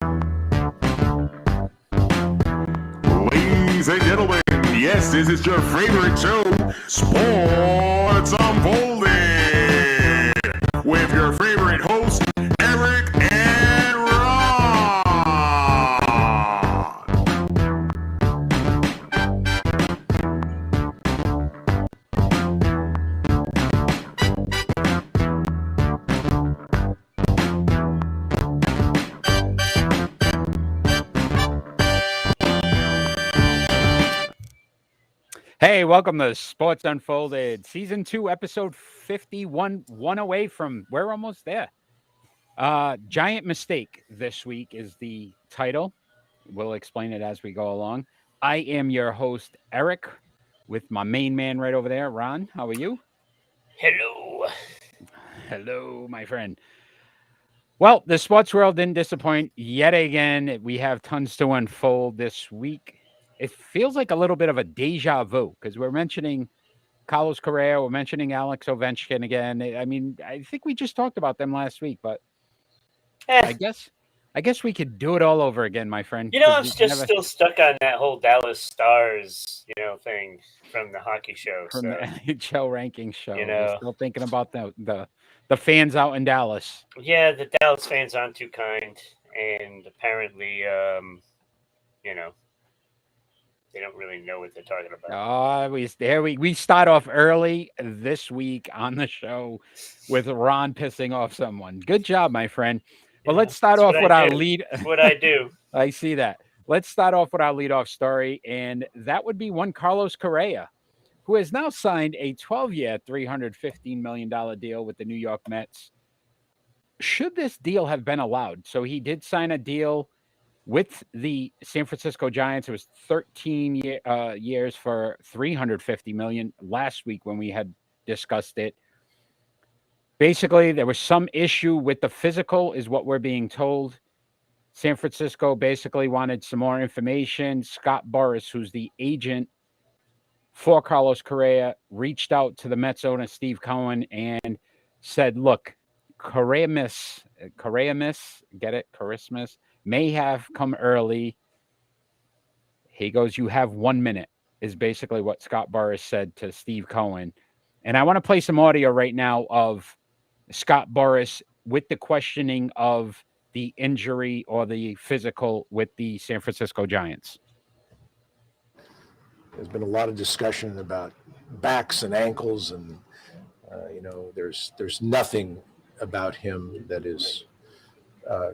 Ladies and gentlemen, yes, this is your favorite show, Sports Unfolded, with your favorite hosts, Eric and Ron. Hey, welcome to Sports Unfolded, Season 2, Episode 51, one away from, we're almost there. Giant Mistake this week is the title. We'll explain it as we go along. I am your host, Eric, with my main man right over there, Ron. How are you? Hello. Hello, my friend. Well, the sports world didn't disappoint yet again. We have tons to unfold this week. It feels like a little bit of a deja vu because we're mentioning Carlos Correa, we're mentioning Alex Ovechkin again. I mean, I think we just talked about them last week, but I guess we could do it all over again, my friend. I'm just still stuck on that whole Dallas Stars, thing from the hockey show. From the NHL rankings show. We're still thinking about the fans out in Dallas. Yeah, the Dallas fans aren't too kind, and apparently, they don't really know what they're talking about. We start off early this week on the show with Ron pissing off someone. Good job, my friend. Well, let's start off with our lead. That's what I do. I see that. Let's start off with our leadoff story, and that would be one Carlos Correa, who has now signed a 12-year, $315 million deal with the New York Mets. Should this deal have been allowed? So he did sign a deal with the San Francisco Giants. It was 13 years for $350 million last week when we had discussed it. Basically, there was some issue with the physical, is what we're being told. San Francisco basically wanted some more information. Scott Boras, who's the agent for Carlos Correa, reached out to the Mets owner, Steve Cohen, and said, look, Correa-miss, get it? Christmas may have come early. He goes, you have 1 minute, is basically what Scott Boras said to Steve Cohen. And I want to play some audio right now of Scott Boras with the questioning of the injury or the physical with the San Francisco Giants. There's been a lot of discussion about backs and ankles, and there's nothing about him that is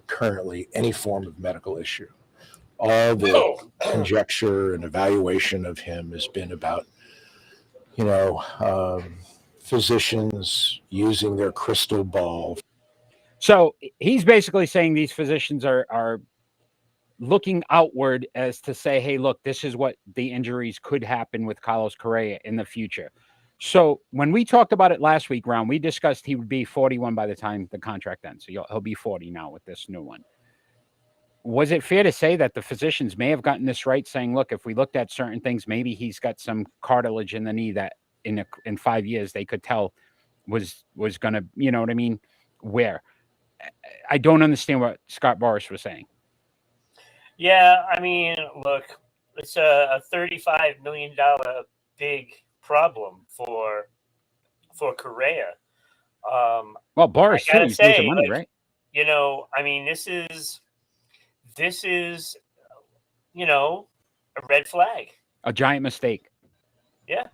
currently any form of medical issue. All the conjecture and evaluation of him has been about, physicians using their crystal ball. So he's basically saying these physicians are looking outward as to say, hey, look, this is what the injuries could happen with Carlos Correa in the future. So when we talked about it last week, Ron, we discussed he would be 41 by the time the contract ends. So he'll be 40 now with this new one. Was it fair to say that the physicians may have gotten this right, saying, look, if we looked at certain things, maybe he's got some cartilage in the knee that in 5 years they could tell was going to, you know what I mean, wear? I don't understand what Scott Boras was saying. Yeah, I mean, look, it's a $35 million big problem for Correa. Well, Boras too, he's losing money, right? I mean, this is a red flag. A giant mistake. Yeah.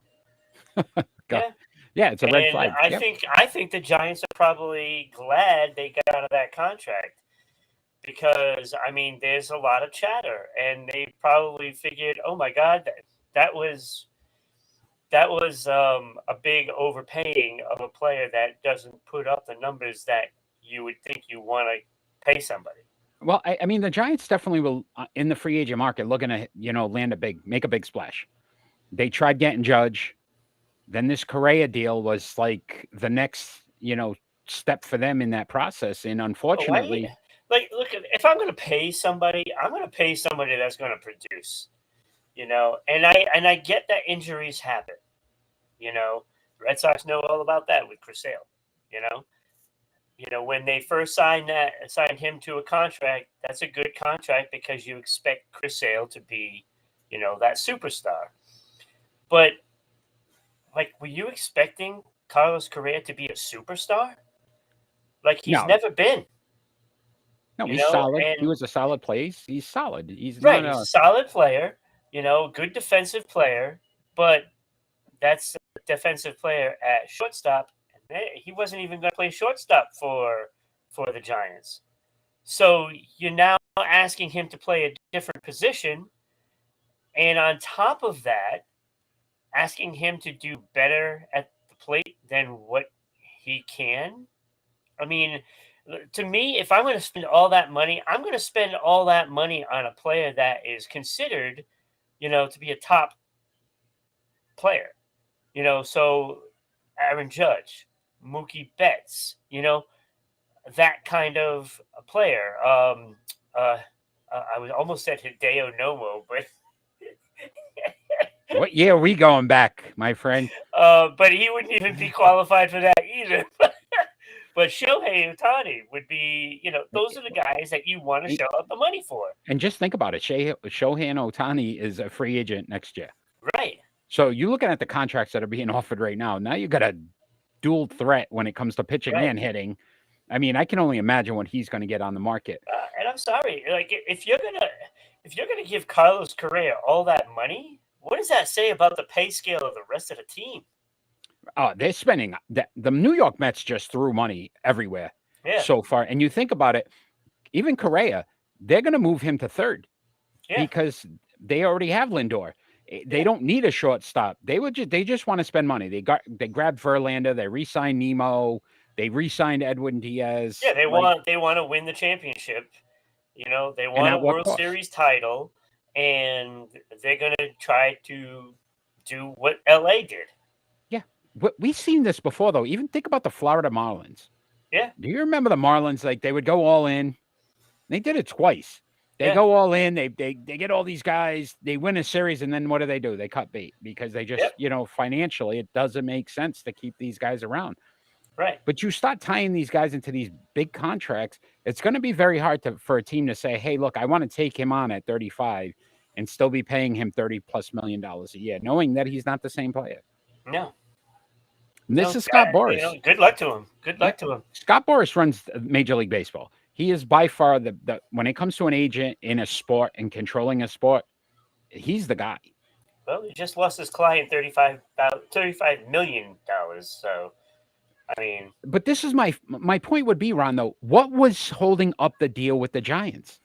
Yeah, it's a red flag. I think the Giants are probably glad they got out of that contract because, I mean, there's a lot of chatter, and they probably figured, oh my God, that was a big overpaying of a player that doesn't put up the numbers that you would think you want to pay somebody. Well, I mean, the Giants definitely will, in the free agent market, looking to, make a big splash. They tried getting Judge. Then this Correa deal was like the next, step for them in that process. And unfortunately, look, if I'm going to pay somebody, I'm going to pay somebody that's going to produce, and I get that injuries happen. The Red Sox know all about that with Chris Sale, when they first signed him to a contract, that's a good contract because you expect Chris Sale to be, that superstar. But like, were you expecting Carlos Correa to be a superstar? Like, he's No. never been. No, he's solid. He was a solid player. He's solid. He's right. not He's a solid player. Good defensive player, but that's a defensive player at shortstop. And he wasn't even going to play shortstop for the Giants. So you're now asking him to play a different position, and on top of that, asking him to do better at the plate than what he can. I mean, to me, if I'm going to spend all that money, I'm going to spend all that money on a player that is considered, to be a top player. So Aaron Judge, Mookie Betts, that kind of a player. I was almost said Hideo Nomo, but what year are we going back, my friend? But he wouldn't even be qualified for that either. But Shohei Ohtani would be, those are the guys that you want to shell out the money for. And just think about it. Shohei and Ohtani is a free agent next year. Right. So you're looking at the contracts that are being offered right now. Now you got a dual threat when it comes to pitching and hitting. I mean, I can only imagine what he's going to get on the market. And I'm sorry, like, if you're gonna give Carlos Correa all that money, what does that say about the pay scale of the rest of the team? They're spending the New York Mets just threw money everywhere so far. And you think about it, even Correa, they're going to move him to third because they already have Lindor. They don't need a shortstop. They just want to spend money. They grabbed Verlander. They re-signed Nemo. They re-signed Edwin Diaz. Yeah, they want to win the championship. They want a World Series title, and they're going to try to do what LA did. Yeah, we've seen this before, though. Even think about the Florida Marlins. Yeah. Do you remember the Marlins? Like, they would go all in. They did it twice. They go all in. They get all these guys. They win a series, and then what do? They cut bait because they just, financially, it doesn't make sense to keep these guys around. Right. But you start tying these guys into these big contracts, it's going to be very hard for a team to say, hey, look, I want to take him on at 35 and still be paying him $30+ million a year, knowing that he's not the same player. No. And this is Scott Boras. Good luck to him. Good luck to him. Scott Boras runs Major League Baseball. He is by far the when it comes to an agent in a sport and controlling a sport, he's the guy. Well, he just lost his client $35 million. So, I mean, but this is my point would be, Ron, though, what was holding up the deal with the Giants?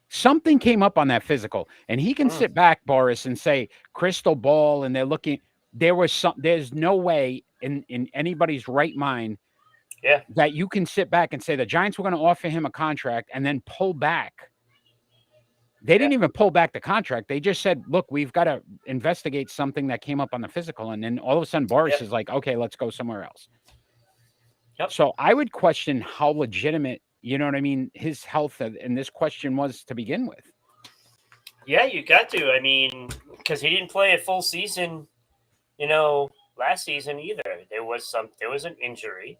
Something came up on that physical, and he can sit back, Boras, and say crystal ball, and they're looking. There's no way in anybody's right mind that you can sit back and say the Giants were going to offer him a contract and then pull back. They didn't even pull back the contract. They just said, look, we've got to investigate something that came up on the physical. And then all of a sudden Boras is like, okay, let's go somewhere else. Yep. So I would question how legitimate, you know what I mean, his health and this question was to begin with. Yeah, you got to. I mean, because he didn't play a full season, last season either. There was an injury,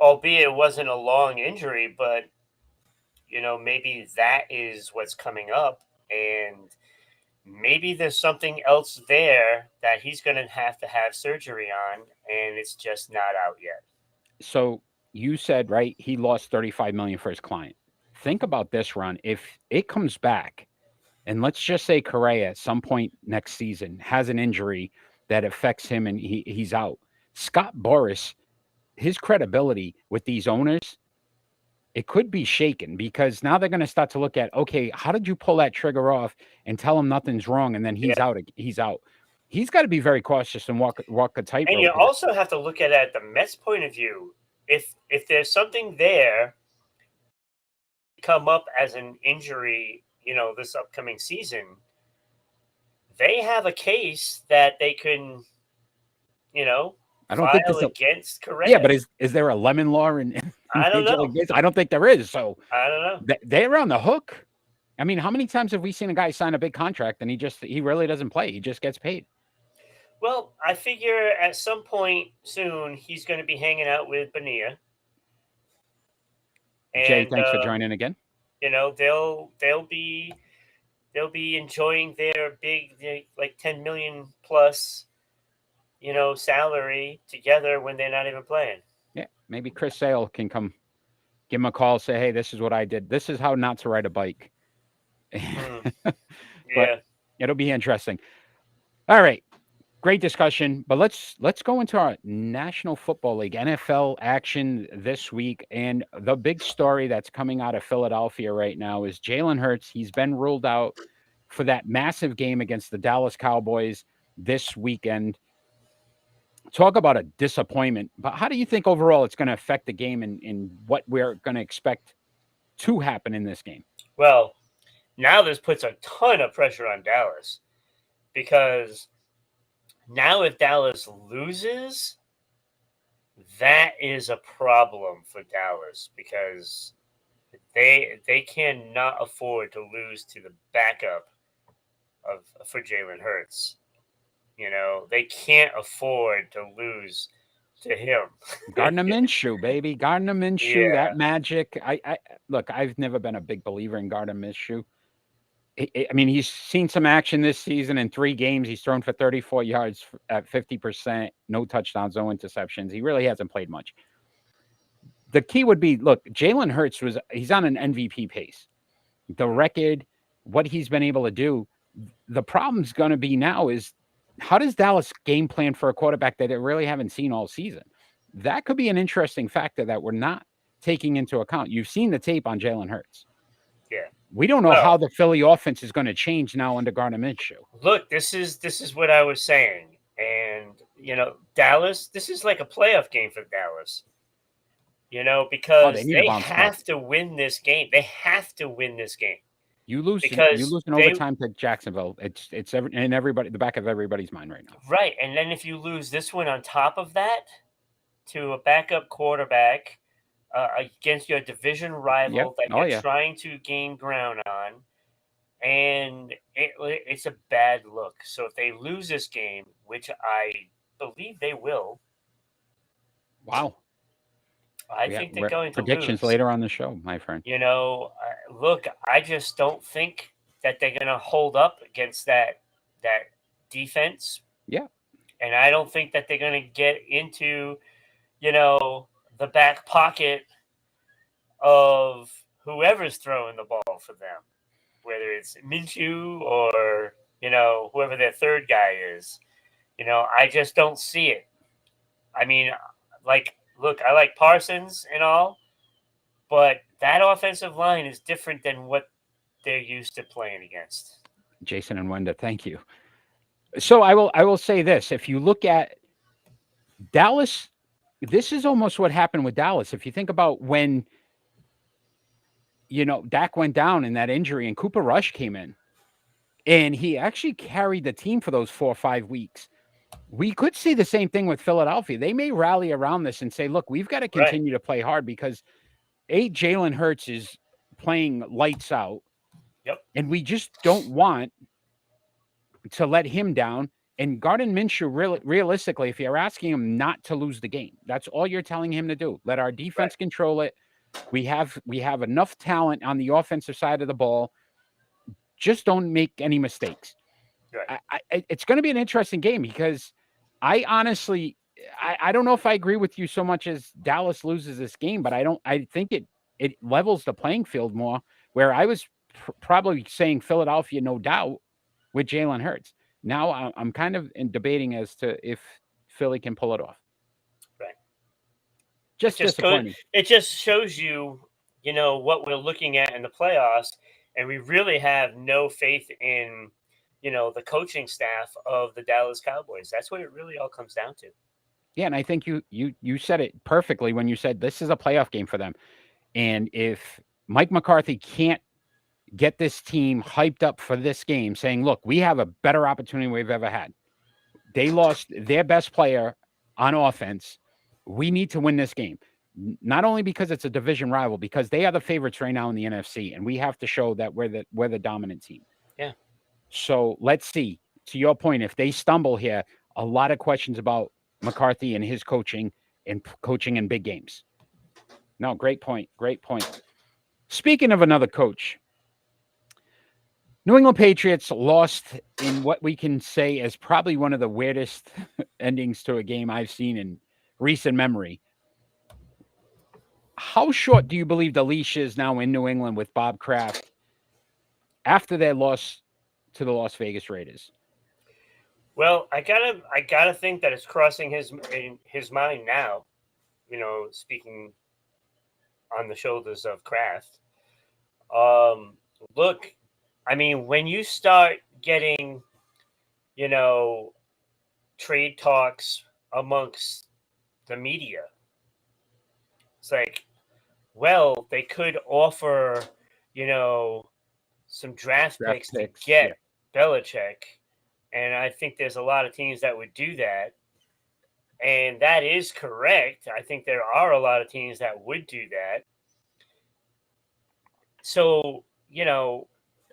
albeit it wasn't a long injury, but maybe that is what's coming up, and maybe there's something else there that he's going to have surgery on, and it's just not out yet. So you said, right, he lost $35 million for his client. Think about this, Ron. If it comes back, and let's just say Correa at some point next season has an injury that affects him and he's out, Scott Boras, his credibility with these owners, it could be shaken because now they're going to start to look at, okay, how did you pull that trigger off and tell him nothing's wrong, and then he's out. He's out. He's got to be very cautious and walk a tightrope. And you also have to look at it at the Mets' point of view. If there's something there come up as an injury, this upcoming season, they have a case that they can, I don't think file against Correa. Yeah, but is there a lemon law in I don't know. I don't think there is. So I don't know. They're on the hook. I mean, how many times have we seen a guy sign a big contract and he really doesn't play? He just gets paid. Well, I figure at some point soon he's going to be hanging out with Bonilla, Jay, and thanks for joining again. they'll be enjoying their big like 10 million plus salary together when they're not even playing. Yeah, maybe Chris Sale can come, give him a call, say, "Hey, this is what I did. This is how not to ride a bike." But Yeah. it'll be interesting. All right, great discussion. But let's go into our National Football League NFL action this week, and the big story that's coming out of Philadelphia right now is Jalen Hurts. He's been ruled out for that massive game against the Dallas Cowboys this weekend. Talk about a disappointment. But how do you think overall it's going to affect the game and what we're going to expect to happen in this game? Well, now this puts a ton of pressure on Dallas because now if Dallas loses, that is a problem for Dallas because they cannot afford to lose to the backup for Jalen Hurts. They can't afford to lose to him. Gardner Minshew, baby. Gardner Minshew, Yeah. that magic. I look, I've never been a big believer in Gardner Minshew. I mean, he's seen some action this season in 3 games. He's thrown for 34 yards at 50%, no touchdowns, no interceptions. He really hasn't played much. The key would be, look, Jalen Hurts he's on an MVP pace. The record, what he's been able to do. The problem's going to be now is how does Dallas game plan for a quarterback that they really haven't seen all season? That could be an interesting factor that we're not taking into account. You've seen the tape on Jalen Hurts. Yeah. We don't know how the Philly offense is going to change now under Gardner Minshew. Look, this is what I was saying. And, Dallas, this is like a playoff game for Dallas. Because they have to win this game. They have to win this game. You lose in overtime to Jacksonville. It's in the back of everybody's mind right now. Right. And then if you lose this one on top of that to a backup quarterback against your division rival that you're trying to gain ground on, and it's a bad look. So if they lose this game, which I believe they will. Wow. I think they're going to predictions lose. later on the show, my friend. Look, I just don't think that they're going to hold up against that defense. Yeah. And I don't think that they're going to get into, the back pocket of whoever's throwing the ball for them, whether it's Minshew or, whoever their third guy is. I just don't see it. I mean, look, I like Parsons and all, but that offensive line is different than what they're used to playing against. Jason and Wenda, thank you. So I will say this. If you look at Dallas, this is almost what happened with Dallas. If you think about when, Dak went down in that injury and Cooper Rush came in, and he actually carried the team for those 4 or 5 weeks. We could see the same thing with Philadelphia. They may rally around this and say, look, we've got to continue to play hard because Jalen Hurts is playing lights out. Yep. And we just don't want to let him down. And Gardner Minshew, realistically, if you're asking him not to lose the game, that's all you're telling him to do. Let our defense control it. We have enough talent on the offensive side of the ball. Just don't make any mistakes. Right. It's going to be an interesting game because I honestly, I don't know if I agree with you so much as Dallas loses this game, but I think it levels the playing field more, where I was probably saying Philadelphia, no doubt, with Jalen Hurts. Now I'm kind of debating as to if Philly can pull it off. Right. Just disappointing. It just shows you, what we're looking at in the playoffs, and we really have no faith in, the coaching staff of the Dallas Cowboys. That's what it really all comes down to. Yeah, and I think you said it perfectly when you said this is a playoff game for them. And if Mike McCarthy can't get this team hyped up for this game, saying, look, we have a better opportunity we've ever had. They lost their best player on offense. We need to win this game. Not only because it's a division rival, because they are the favorites right now in the NFC, and we have to show that we're the dominant team. Yeah. So let's see. To your point, if they stumble here, a lot of questions about McCarthy and his coaching and coaching in big games. No, great point. Great point. Speaking of another coach, New England Patriots lost in what we can say is probably one of the weirdest endings to a game I've seen in recent memory. How short do you believe the leash is now in New England with Bob Kraft after their loss to the Las Vegas Raiders? Well, I gotta think that it's crossing his mind now. Speaking on the shoulders of Kraft. Look, I mean, when you start getting, trade talks amongst the media, it's like, well, they could offer, some draft picks to get Belichick. And I think there's a lot of teams that would do that. And that is correct. I think there are a lot of teams that would do that. So,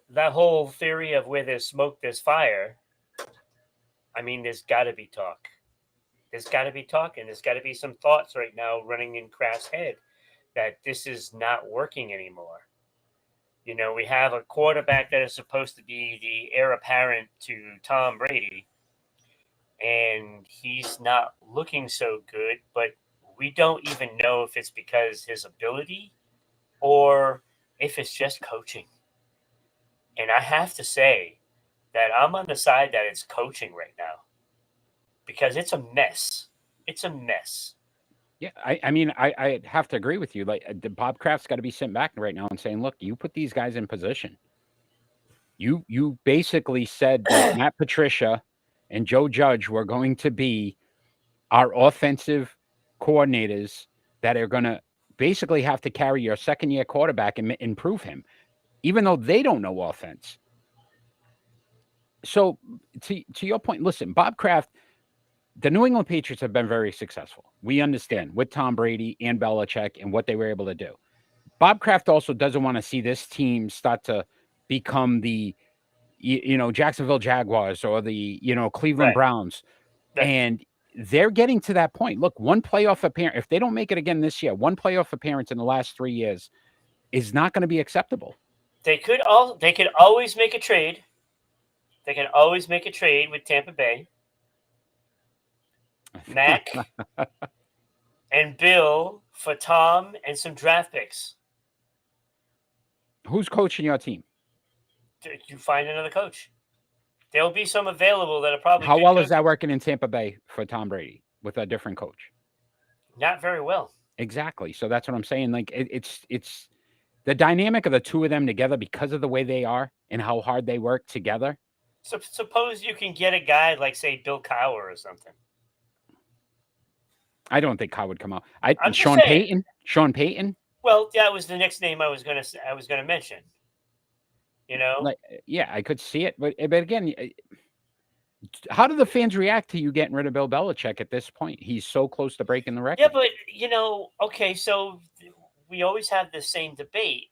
that whole theory of where there's smoke, there's fire. I mean, there's got to be talk. There's got to be talk, and there's got to be some thoughts right now running in Kraft's head that this is not working anymore. We have a quarterback that is supposed to be the heir apparent to Tom Brady, and he's not looking so good, but we don't even know if it's because his ability or if it's just coaching. And I have to say that I'm on the side that it's coaching right now because it's a mess. It's a mess. Yeah, I mean, I have to agree with you. Like, Bob Kraft's got to be sent back right now and saying, look, you put these guys in position. You basically said that Matt Patricia and Joe Judge were going to be our offensive coordinators that are going to basically have to carry your second-year quarterback and improve him, even though they don't know offense. So to your point, listen, Bob Kraft, the New England Patriots have been very successful. We understand with Tom Brady and Belichick and what they were able to do. Bob Kraft also doesn't want to see this team start to become the, Jacksonville Jaguars or the, Cleveland Browns. Right. And they're getting to that point. Look, one playoff appearance, if they don't make it again this year, one playoff appearance in the last 3 years is not going to be acceptable. They could always make a trade. They can always make a trade with Tampa Bay. Mac and Bill for Tom and some draft picks. Who's coaching your team? You find another coach. There'll be some available that are probably. How well is that working in Tampa Bay for Tom Brady with a different coach? Not very well. Exactly. So that's what I'm saying. Like it's the dynamic of the two of them together because of the way they are and how hard they work together. So suppose you can get a guy like, say, Bill Cowher or something. I don't think Kyle would come out. Sean Payton. Well, that was the next name I was gonna mention. Like, yeah, I could see it, but again, how do the fans react to you getting rid of Bill Belichick at this point? He's so close to breaking the record. Yeah, but okay, so we always have the same debate: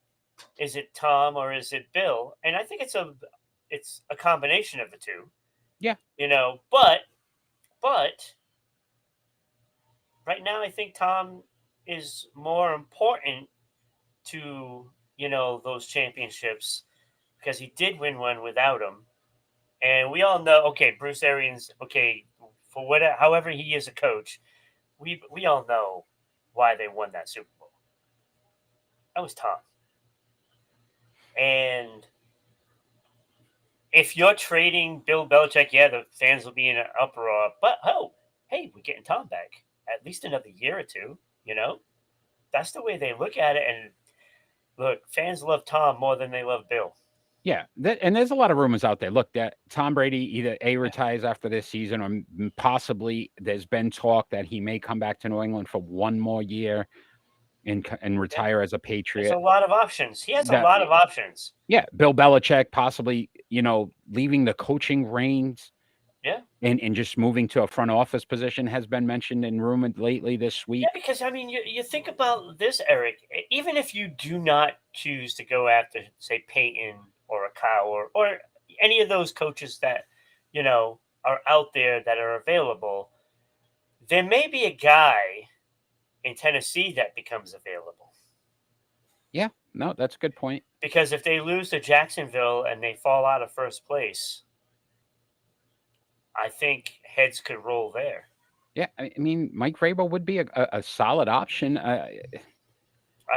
is it Tom or is it Bill? And I think it's a combination of the two. Yeah, but right now I think Tom is more important to those championships because he did win one without him. And we all know, okay, Bruce Arians, okay, for whatever, however he is a coach, we all know why they won that Super Bowl. That was Tom. And if you're trading Bill Belichick, yeah, the fans will be in an uproar. But, hey, we're getting Tom back. At least another year or two, That's the way they look at it. And, look, fans love Tom more than they love Bill. Yeah, and there's a lot of rumors out there. Look, that Tom Brady either retires after this season or possibly there's been talk that he may come back to New England for one more year and retire as a Patriot. There's a lot of options. He has a lot of options. Yeah, Bill Belichick possibly, leaving the coaching reins. Yeah. And just moving to a front office position has been mentioned and rumored lately this week. Yeah, because, I mean, you think about this, Eric. Even if you do not choose to go after, say, Peyton or a Kyle or any of those coaches that, are out there that are available, there may be a guy in Tennessee that becomes available. Yeah, no, that's a good point. Because if they lose to Jacksonville and they fall out of first place, I think heads could roll there. Yeah, I mean, Mike Vrabel would be a solid option. I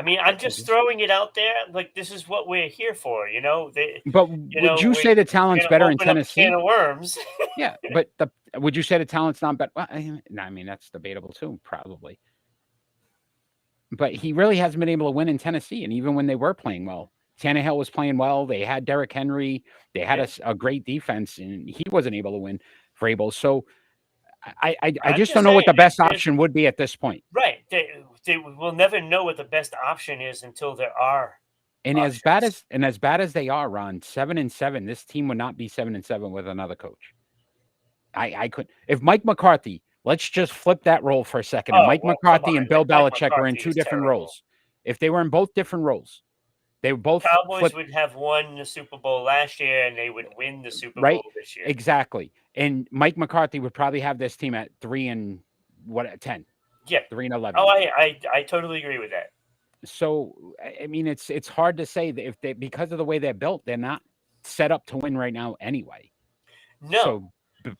mean, I'm just throwing it out there. Like, this is what we're here for, you know. But would you say the talent's better in open up a Tennessee? can of worms. Yeah, but would you say the talent's not better? Well, I mean, that's debatable too, probably. But he really hasn't been able to win in Tennessee, and even when they were playing well, Tannehill was playing well. They had Derrick Henry. They had a great defense, and he wasn't able to win Vrabel. So I just don't know what the best option would be at this point. Right. They will never know what the best option is until there are. And as bad as they are, Ron, 7-7, this team would not be 7-7 with another coach. I could, if Mike McCarthy, let's just flip that role for a second. And Mike McCarthy and Bill Belichick were in two different roles. If they were in both different roles, they would both. Cowboys would have won the Super Bowl last year, and they would win the Super Bowl this year. Exactly. And Mike McCarthy would probably have this team at 3-10. Yeah, 3-11. Oh, I totally agree with that. So I mean, it's hard to say that if they, because of the way they're built, they're not set up to win right now anyway. No. So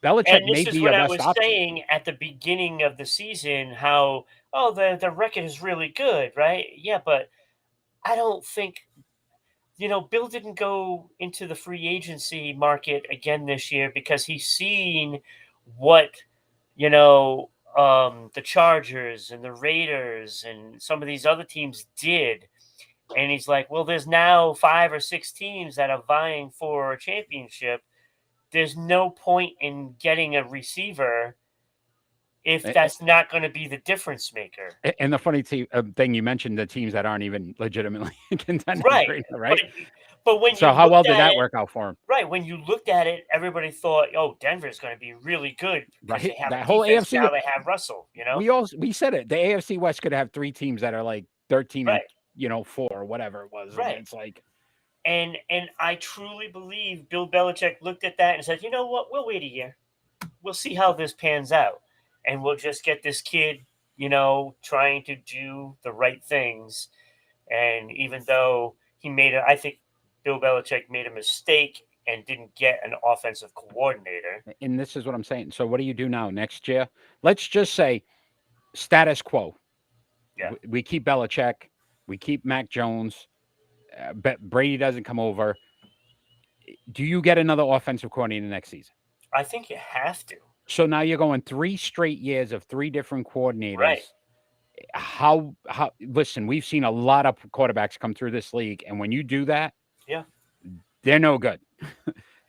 Belichick may be your best option. And this is what I was saying at the beginning of the season, how, the record is really good, right? Yeah, but I don't think, Bill didn't go into the free agency market again this year because he's seen what, the Chargers and the Raiders and some of these other teams did. And he's like, well, there's now 5 or 6 teams that are vying for a championship. There's no point in getting a receiver if that's not going to be the difference maker. And the funny thing you mentioned, the teams that aren't even legitimately contenders, right? But when so how well did that work out for him? Right. When you looked at it, everybody thought, Denver's going to be really good. Right. They have that whole AFC. Now they have Russell, We said it. The AFC West could have 3 teams that are like 13 and 4 or whatever it was. Right. And it's like. And I truly believe Bill Belichick looked at that and said, you know what? We'll wait a year. We'll see how this pans out. And we'll just get this kid, trying to do the right things. And even though I think Bill Belichick made a mistake and didn't get an offensive coordinator. And this is what I'm saying. So what do you do now next year? Let's just say status quo. Yeah. We keep Belichick. We keep Mac Jones. Brady doesn't come over. Do you get another offensive coordinator next season? I think you have to. So now you're going 3 straight years of 3 different coordinators. Right. How listen, we've seen a lot of quarterbacks come through this league, and when you do that, they're no good.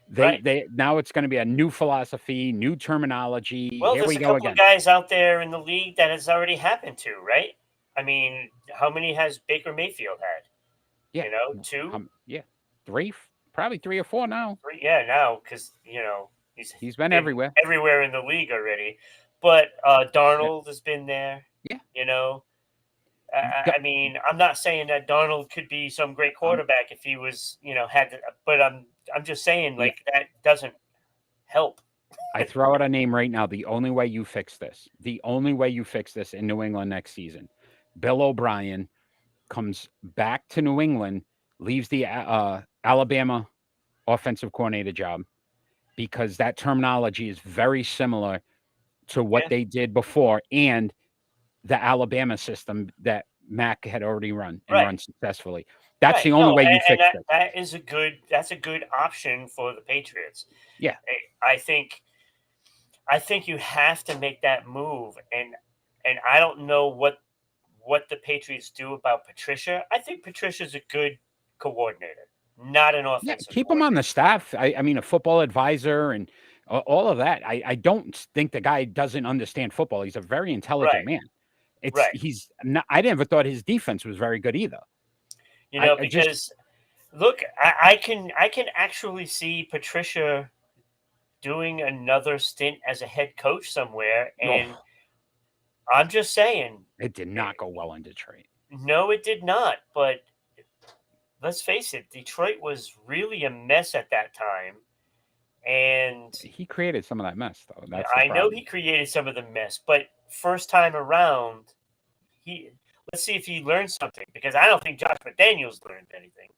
They now it's going to be a new philosophy, new terminology. Well, Here there's we a go couple again. of guys out there in the league that has already happened to, right? I mean, how many has Baker Mayfield had? Yeah. 2? 3, probably 3 or 4 now. 3, now, because, he's been everywhere. Everywhere in the league already. But Darnold has been there. Yeah. I mean, I'm not saying that Darnold could be some great quarterback if he was, but I'm just saying, that doesn't help. I throw out a name right now. The only way you fix this in New England next season, Bill O'Brien comes back to New England, leaves the Alabama offensive coordinator job, because that terminology is very similar to what they did before, and the Alabama system that Mac had already run successfully. That's the only way you fix it. That's a good option for the Patriots. Yeah. I think you have to make that move, and I don't know what the Patriots do about Patricia. I think Patricia's a good coordinator, not an offensive. Yeah, keep him on the staff. I mean, a football advisor and all of that. I don't think the guy doesn't understand football. He's a very intelligent man. He's not. I never thought his defense was very good either. Look, I can actually see Patricia doing another stint as a head coach somewhere, and I'm just saying it did not go well in Detroit. No, it did not. But let's face it, Detroit was really a mess at that time, And He created some of that mess, though. That's I the know problem. he created some of the mess, but first time around, let's see if he learned something, because I don't think Josh McDaniels learned anything.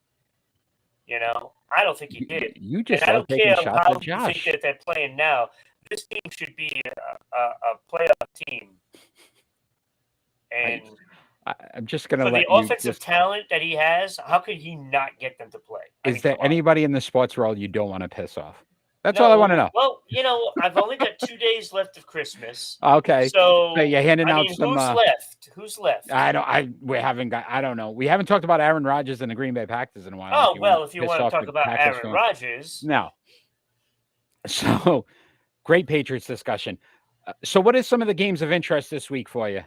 I don't think he did. You And just I love don't taking care shots how at you think Josh. that they're playing now. This team should be a playoff team. And I'm just going to for the let you offensive just. talent that he has, how could he not get them to play? Is there come on. anybody in the sports world you don't want to piss off? That's all I want to know. Well, I've only got 2 days left of Christmas. Okay. So you're handing out some. who's left? Who's left? We haven't got. I don't know. We haven't talked about Aaron Rodgers and the Green Bay Packers in a while. Oh, well, if you pissed want to off talk the about Packers Aaron fans. Rodgers. No. So, great Patriots discussion. So, what is some of the games of interest this week for you?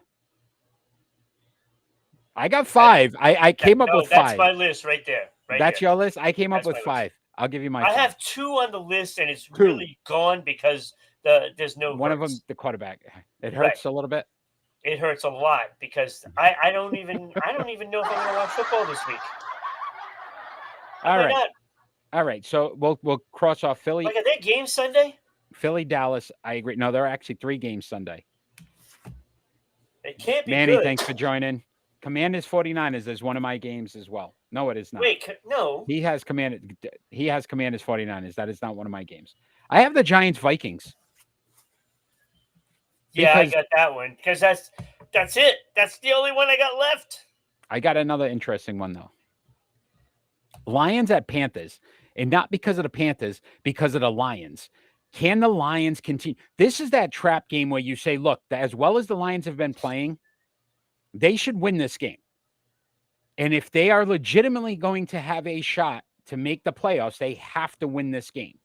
I got 5. I came up with 5. That's my list right there. That's your list? I came up That's with my 5. list. I'll give you my I 5. have 2 on the list, and it's 2. really gone because there's no one of Hurts. them, the quarterback. It hurts a little bit. It hurts a lot because I don't even know if I'm going to watch football this week. All right. So we'll cross off Philly. Like, are there games Sunday? Philly, Dallas. I agree. No, there are actually 3 games Sunday. It can't be Manny, good. thanks for joining. Commanders 49ers is one of my games as well. No, it is not. Wait, no. He has Commanders 49ers. That is not one of my games. I have the Giants Vikings. Yeah, I got that one because that's it. That's the only one I got left. I got another interesting one though. Lions at Panthers, and not because of the Panthers, because of the Lions. Can the Lions continue? This is that trap game where you say, look, as well as the Lions have been playing, they should win this game. And if they are legitimately going to have a shot to make the playoffs, they have to win this game.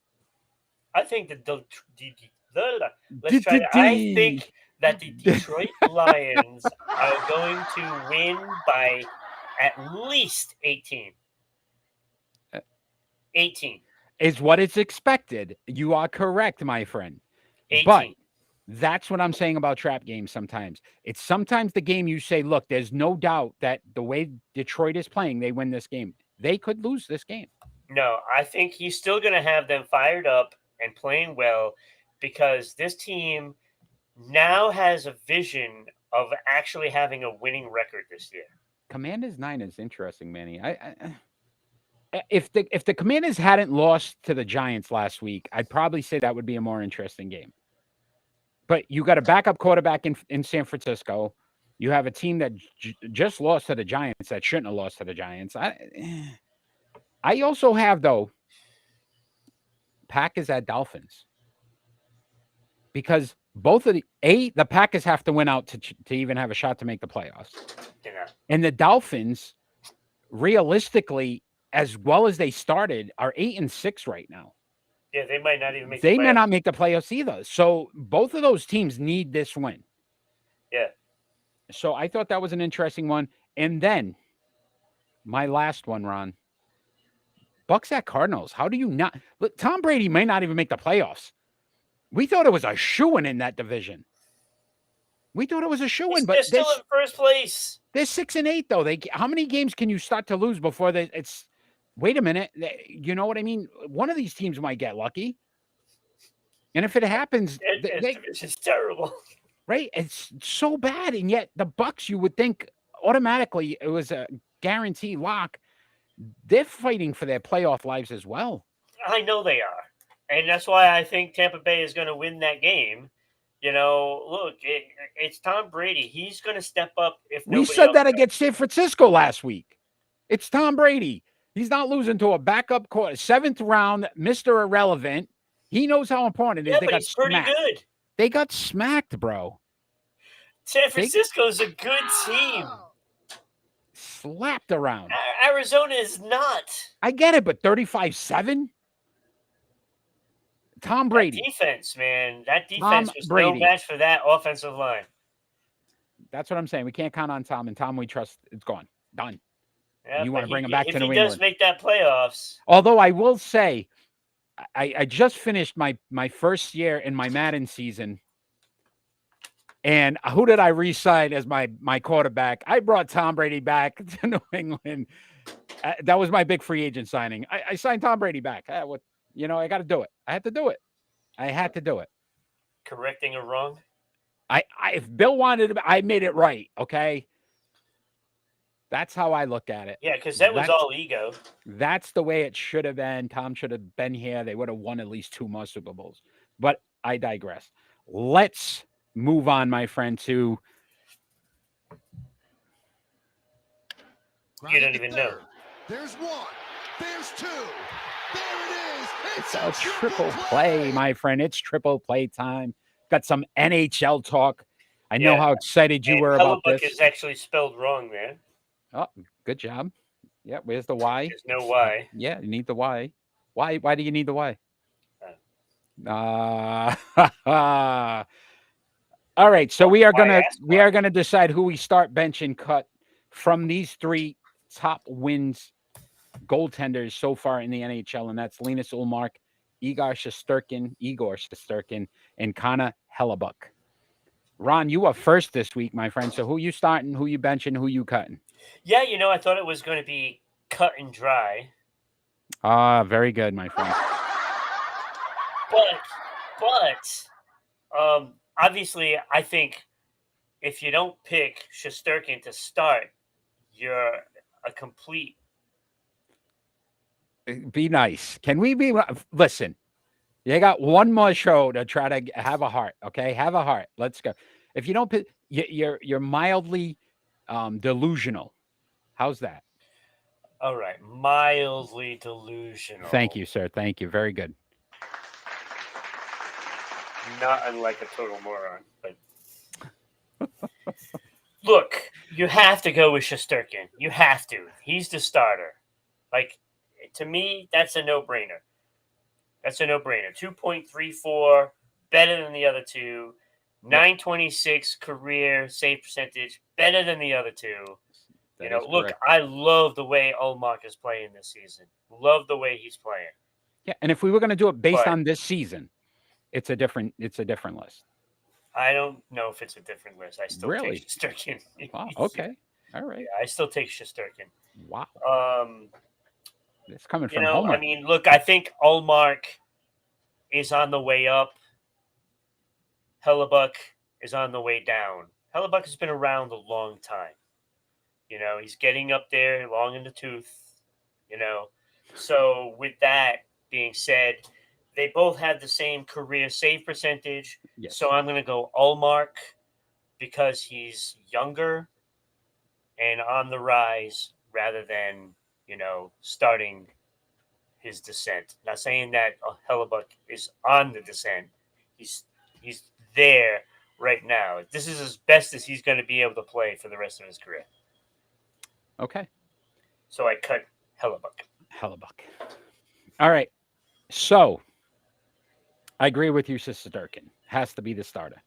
I think that I think that the Detroit Lions are going to win by at least 18. 18 is what is expected. You are correct, my friend. 18. But that's what I'm saying about trap games sometimes. It's sometimes the game you say, look, there's no doubt that the way Detroit is playing, they win this game. They could lose this game. No, I think he's still going to have them fired up and playing well because this team now has a vision of actually having a winning record this year. Commanders 9 is interesting, Manny. If the Commanders hadn't lost to the Giants last week, I'd probably say that would be a more interesting game. But you got a backup quarterback in San Francisco. You have a team that just lost to the Giants that shouldn't have lost to the Giants. I also have, though, Packers at Dolphins. Because both of the Packers have to win out to even have a shot to make the playoffs. Yeah. And the Dolphins, realistically, as well as they started, are 8-6 right now. Yeah, they might not even make They may not make the playoffs either. So both of those teams need this win. Yeah. So I thought that was an interesting one. And then my last one, Ron. Bucks at Cardinals. How do you not? Look, Tom Brady may not even make the playoffs. We thought it was a shoo-in in that division. We thought it was a shoo-in, but they're still in first place. They're 6-8 though. How many games can you start to lose before it's? Wait a minute. You know what I mean? One of these teams might get lucky, and if it happens, it's terrible, right? It's so bad, and yet the Bucks, you would think automatically it was a guarantee lock. They're fighting for their playoff lives as well. I know they are. And that's why I think Tampa Bay is going to win that game. You know, look, it's Tom Brady. He's going to step up. We said that against San Francisco last week. It's Tom Brady. He's not losing to a backup quarter, 7th round, Mr. Irrelevant. He knows how important it is. Yeah, they but got he's pretty good. They got smacked, bro. San Francisco's a good team. Slapped around. Arizona is not. I get it, but 35-7? Tom Brady. That defense, man. That defense was no match for that offensive line. That's what I'm saying. We can't count on Tom, and Tom we trust. It's gone. Done. Yeah, you want to bring him back to New England. If he does make that playoffs. Although I will say, I just finished my first year in my Madden season. And who did I re-sign as my quarterback? I brought Tom Brady back to New England. That was my big free agent signing. I signed Tom Brady back. I got to do it. I had to do it. I had to do it. Correcting a wrong. If Bill wanted it, I made it right. Okay. That's how I look at it. Yeah, because that was all ego. That's the way it should have been. Tom should have been here. They would have won at least 2 more Super Bowls. But I digress. Let's move on, my friend, to. You don't even know. There's one. There's two. There it is. It's a triple play, my friend. It's triple play time. Got some NHL talk. I know how excited you were about this. Hellebuck is actually spelled wrong there. Oh, good job. Yeah, where's the Y? There's no Y. Yeah, you need the Y. Why do you need the Y? All right, so we are gonna decide who we start, bench, and cut from these 3 top wins goaltenders so far in the NHL, and that's Linus Ullmark, Igor Shesterkin, and Connor Hellebuck. Ron, you are first this week, my friend. So who you starting, who you benching, who you cutting? Yeah, I thought it was going to be cut and dry. Very good, my friend. But obviously, I think if you don't pick Shesterkin to start, you're a complete. Be nice. Can we be? Listen, you got one more show to try to have a heart. Okay, have a heart. Let's go. If you don't pick, you're mildly delusional. How's that? All right, mildly delusional. Thank you, sir. Thank you. Very good. Not unlike a total moron, but look, you have to go with Shesterkin. You have to. He's the starter. Like, to me, that's a no-brainer. 2.34, better than the other two. 926 career save percentage, better than the other two. Look, I love the way Ullmark is playing this season. Love the way he's playing. Yeah, and if we were going to do it based on this season, it's a different list. I don't know if it's a different list. I still take Shesterkin. Wow, okay. All right. Yeah, I still take Shesterkin. Wow. It's coming from Homer. I mean, look, I think Ullmark is on the way up. Hellebuck is on the way down. Hellebuck has been around a long time. He's getting up there, long in the tooth. So with that being said, they both had the same career save percentage. Yes. So I'm going to go Ullmark because he's younger and on the rise rather than, starting his descent. Not saying that Hellebuck is on the descent. He's there right now. This is as best as he's going to be able to play for the rest of his career. Okay. So I cut Hellebuck. All right. So I agree with you, Shesterkin. Has to be the starter.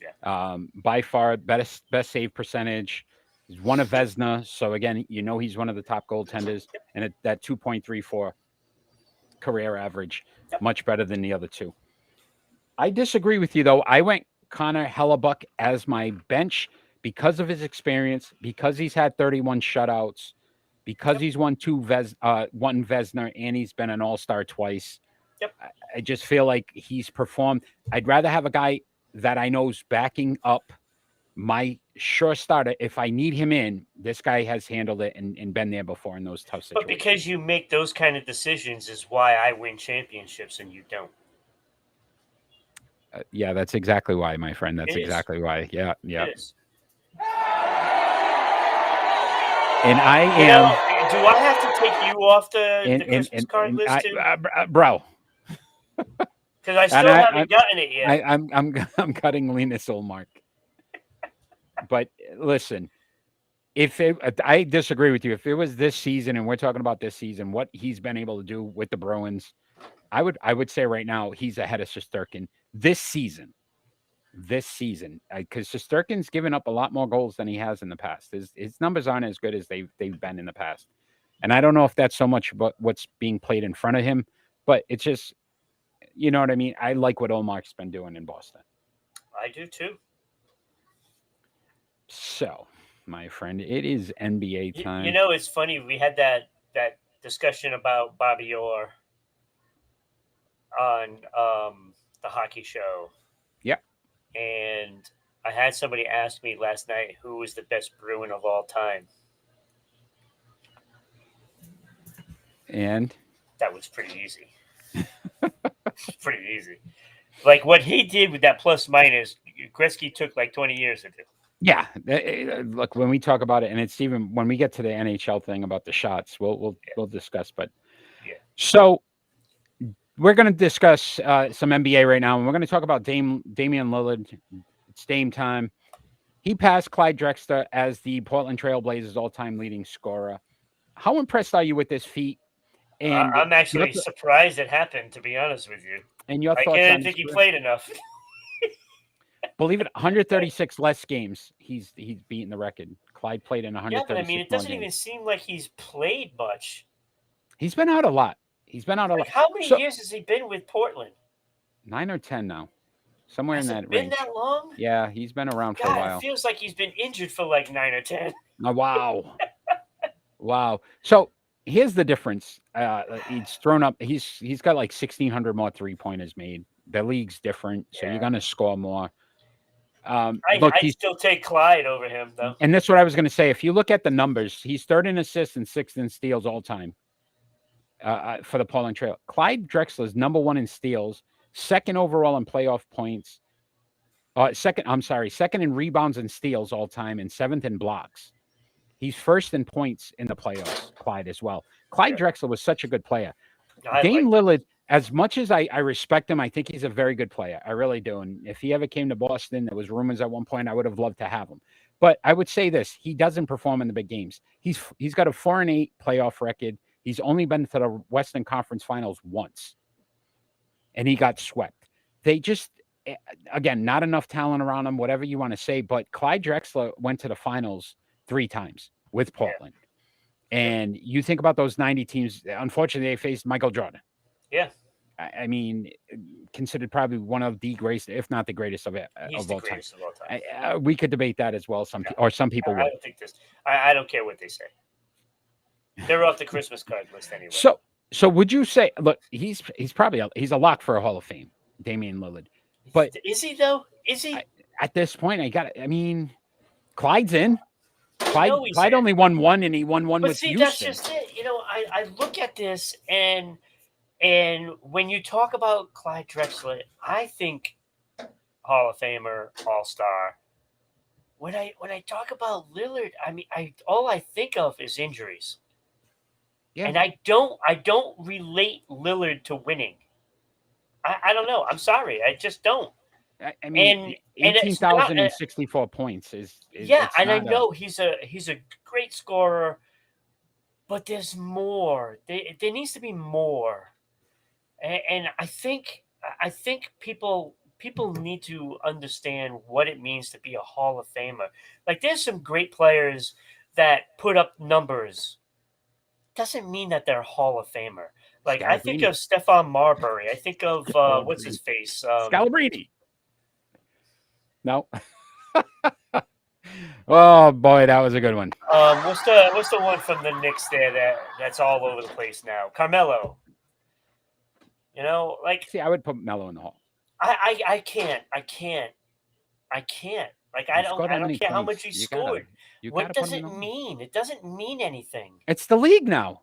Yeah. By far, best save percentage. He's one of Vezina. So again, he's one of the top goaltenders, and that 2.34 career average, much better than the other two. I disagree with you, though. I went Connor Hellebuck as my bench because of his experience, because he's had 31 shutouts, because he's won one Vezina, and he's been an all-star twice. Yep. I just feel like he's performed. I'd rather have a guy that I know's backing up my sure starter. If I need him in, this guy has handled it and been there before in those tough situations. But because you make those kind of decisions is why I win championships and you don't. Yeah, that's exactly why, my friend. That's exactly why. Yeah. It is. And I am. Do I have to take you off the Christmas card list too? Bro. Because I still haven't gotten it yet. I'm cutting Linus Ullmark. But listen, I disagree with you. If it was this season, and we're talking about this season, what he's been able to do with the Bruins, I would say right now he's ahead of Shesterkin this season. Because Shesterkin's given up a lot more goals than he has in the past. His numbers aren't as good as they've been in the past. And I don't know if that's so much about what's being played in front of him, but it's just, you know what I mean? I like what Ullmark's been doing in Boston. I do too. So, my friend, it is NBA time. It's funny. We had that discussion about Bobby Orr. on the hockey show. Yep. And I had somebody ask me last night who was the best Bruin of all time. And That was pretty easy. Pretty easy. Like what he did with that plus minus, Gretzky took like 20 years to do. yeah, look, when we talk about it, and it's even when we get to the NHL thing about the shots, we'll discuss. But Yeah. So we're going to discuss some NBA right now, and we're going to talk about Damian Lillard. It's Dame time. He passed Clyde Drexler as the Portland Trailblazers' all-time leading scorer. How impressed are you with this feat? And I'm actually surprised it happened, to be honest with you. And your I thoughts didn't on think he this? played enough. Believe it, 136 less games. He's beaten the record. Clyde played in 136. Yeah, but I mean, it doesn't even seem like he's played much. He's been out a lot. How many years has he been with Portland? 9 or 10 now. Somewhere Has in that it been range. that long? Yeah, he's been around for a while. It feels like he's been injured for like 9 or 10. Oh, wow. Wow. So here's the difference. He's thrown up. He's got like 1,600 more 3-pointers made. The league's different, so you're going to score more. I still take Clyde over him, though. And that's what I was going to say. If you look at the numbers, he's third in assists and sixth in steals all time for the Portland Trail. Clyde Drexler is number 1 in steals, second overall in playoff points. Second in rebounds and steals all time, and 7th in blocks. He's first in points in the playoffs, Clyde as well. Clyde Drexler was such a good player. Dame Lillard, as much as I respect him, I think he's a very good player. I really do. And if he ever came to Boston, there was rumors at one point, I would have loved to have him. But I would say this, he doesn't perform in the big games. He's got a 4-8 playoff record. He's only been to the Western Conference Finals once. And he got swept. They just, again, not enough talent around him, whatever you want to say. But Clyde Drexler went to the finals 3 times with Portland. Yeah. And you think about those 90 teams, unfortunately, they faced Michael Jordan. Yeah. I mean, considered probably one of the greatest, if not the greatest of all time. We could debate that as well. Some people would. I don't think this. I don't care what they say. They're off the Christmas card list anyway. So would you say? Look, he's probably he's a lock for a Hall of Fame, Damian Lillard. But is he though? Is he? At this point, I mean, Clyde's in. Clyde only won 1, and he won 1 with Houston. That's just it. You know, I look at this and when you talk about Clyde Drexler, I think Hall of Famer, All-Star. When I talk about Lillard, I mean, all I think of is injuries. Yeah. And I don't relate Lillard to winning. I don't know. I'm sorry. I just don't. I mean, 18,064 points is yeah, and I know he's a great scorer, but there's more. There needs to be more. And I think people need to understand what it means to be a Hall of Famer. Like, there's some great players that put up numbers. Doesn't mean that they're a Hall of Famer. Like, Scalabrini. I think of Stephon Marbury. I think of what's his face? Scalabrini. No. Oh boy, that was a good one. What's the one from the Knicks there that's all over the place now? Carmelo. You know, like, see, I would put Melo in the Hall. I can't. Like, I don't care how much he scored. What does it mean? It doesn't mean anything. It's the league now.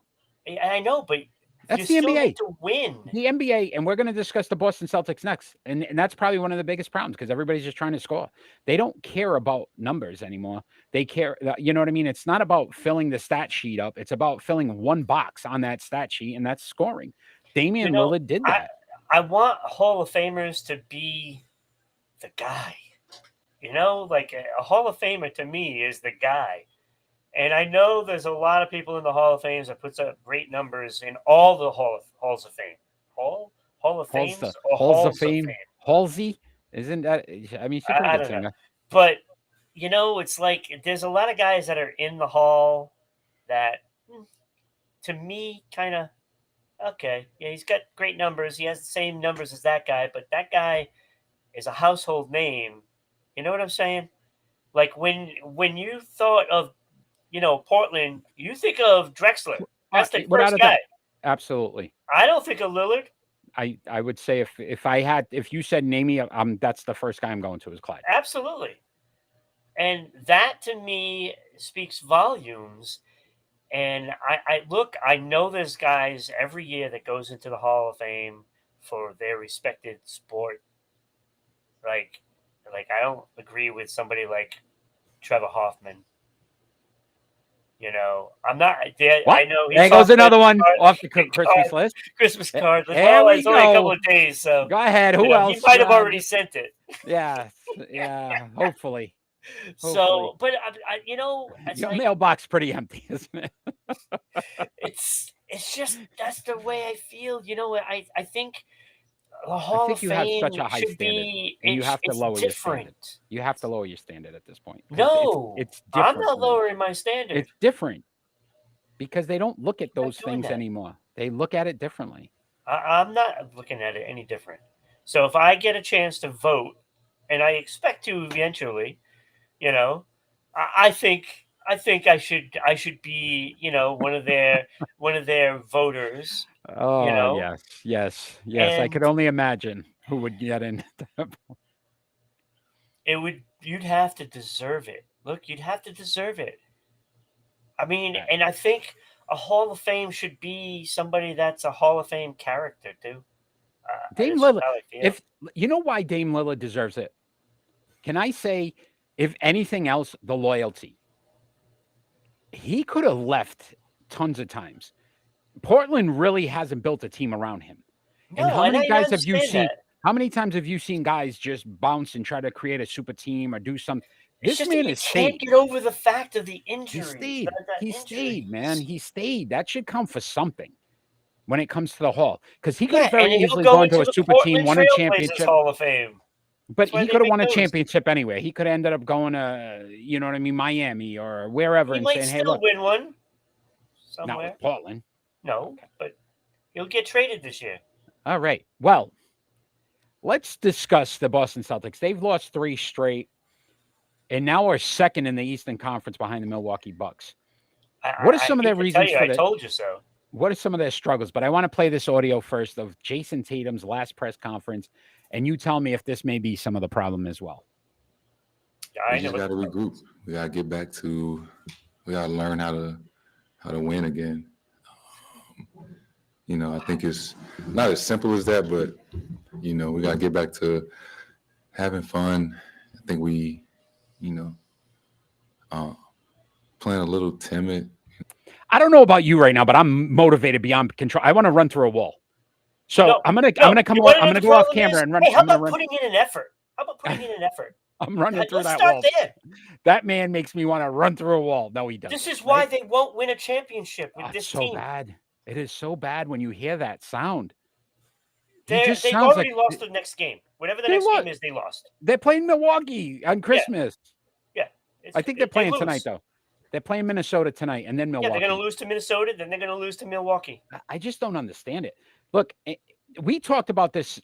I know, but that's the NBA. Need to win. The NBA, and we're going to discuss the Boston Celtics next. And that's probably one of the biggest problems because everybody's just trying to score. They don't care about numbers anymore. They care, you know what I mean? It's not about filling the stat sheet up. It's about filling one box on that stat sheet, and that's scoring. Damian Lillard did that. I want Hall of Famers to be the guy. You know, like a Hall of Famer to me is the guy. And I know there's a lot of people in the Hall of Fame that puts up great numbers in all the Halls of Fame. Hall of Fame? Halls of Fame? Halsey? Isn't that? I mean, I don't know. But, you know, it's like there's a lot of guys that are in the Hall that, to me, kind of, okay, yeah, he's got great numbers. He has the same numbers as that guy, but that guy is a household name. You know what I'm saying? Like when you thought of, you know, Portland, you think of Drexler. That's the first guy. Absolutely. I don't think of Lillard. I would say if you said name me, that's the first guy I'm going to is Clyde. Absolutely. And that to me speaks volumes. And I know there's guys every year that goes into the Hall of Fame for their respected sport. Like I don't agree with somebody like Trevor Hoffman. I'm not there. What? I know There goes another one off the Christmas list. Christmas card. There Well, we it's only a couple go. of days, so Go ahead. Who else? he might have already sent it. Yeah. Hopefully. So, but it's Your like mailbox pretty empty, isn't it? it's just that's the way I feel. I think the I Hall think of you have Fame such a high should standard, be. and you have to It's lower your standard. different. You have to lower your standard at this point. 'cause No, it's different. I'm not for them. lowering my standard. It's different because they don't look at not those doing things that. anymore. They look at it differently. I'm not looking at it any different. So if I get a chance to vote, and I expect to eventually, I think I should be one of their voters. Oh yes. I And could only imagine who would get in. you'd have to deserve it. Look, you'd have to deserve it. I mean, Right. and I think a Hall of Fame should be somebody that's a Hall of Fame character too. Dame That's Lillard. how I feel. If you know why Dame Lillard deserves it, can I say, if anything else, the loyalty. He could have left tons of times. Portland really hasn't built a team around him. And No, how and many I guys have you understand seen? that. How many times have you seen guys just bounce and try to create a super team or do something? It's This just man that you has can't stayed. get over the fact of the He injuries. stayed. the He stayed, man. injuries. He stayed. That should count for something when it comes to the Hall, because he could Yeah, have very and he'll easily go gone to into a the super team, Portland won a Trailblazers championship. Hall of Fame. But That's why he they could have make won a those. championship anyway. He could have ended up going to, you know what I mean, Miami or wherever, He and might saying, "Hey, still look, win one not somewhere. with Portland." No, but he'll get traded this year. All right. Well, let's discuss the Boston Celtics. They've lost 3 straight, and now are second in the Eastern Conference behind the Milwaukee Bucks. What are some of their reasons for I that? told you so. What are some of their struggles? But I want to play this audio first of Jason Tatum's last press conference, and you tell me if this may be some of the problem as well. I We know. just got to regroup. We got to get back to. We got to learn how to win again. I think it's not as simple as that, but we got to get back to having fun. I think we, playing a little timid. I don't know about you right now, but I'm motivated beyond control. I want to run through a wall. So I'm gonna go off camera and run. Hey, how I'm gonna about run. putting in an effort? I'm running through Let's that start wall. there. That man makes me want to run through a wall. No, he doesn't. This is why they won't win a championship with It's this so team. bad. It is so bad when you hear that sound. They've already lost the next game. Whatever the next game is, they lost. They're playing Milwaukee on Christmas. Yeah. I think they're playing tonight, though. They're playing Minnesota tonight, and then Milwaukee. Yeah, they're going to lose to Minnesota, then they're going to lose to Milwaukee. I just don't understand it. Look, we talked about this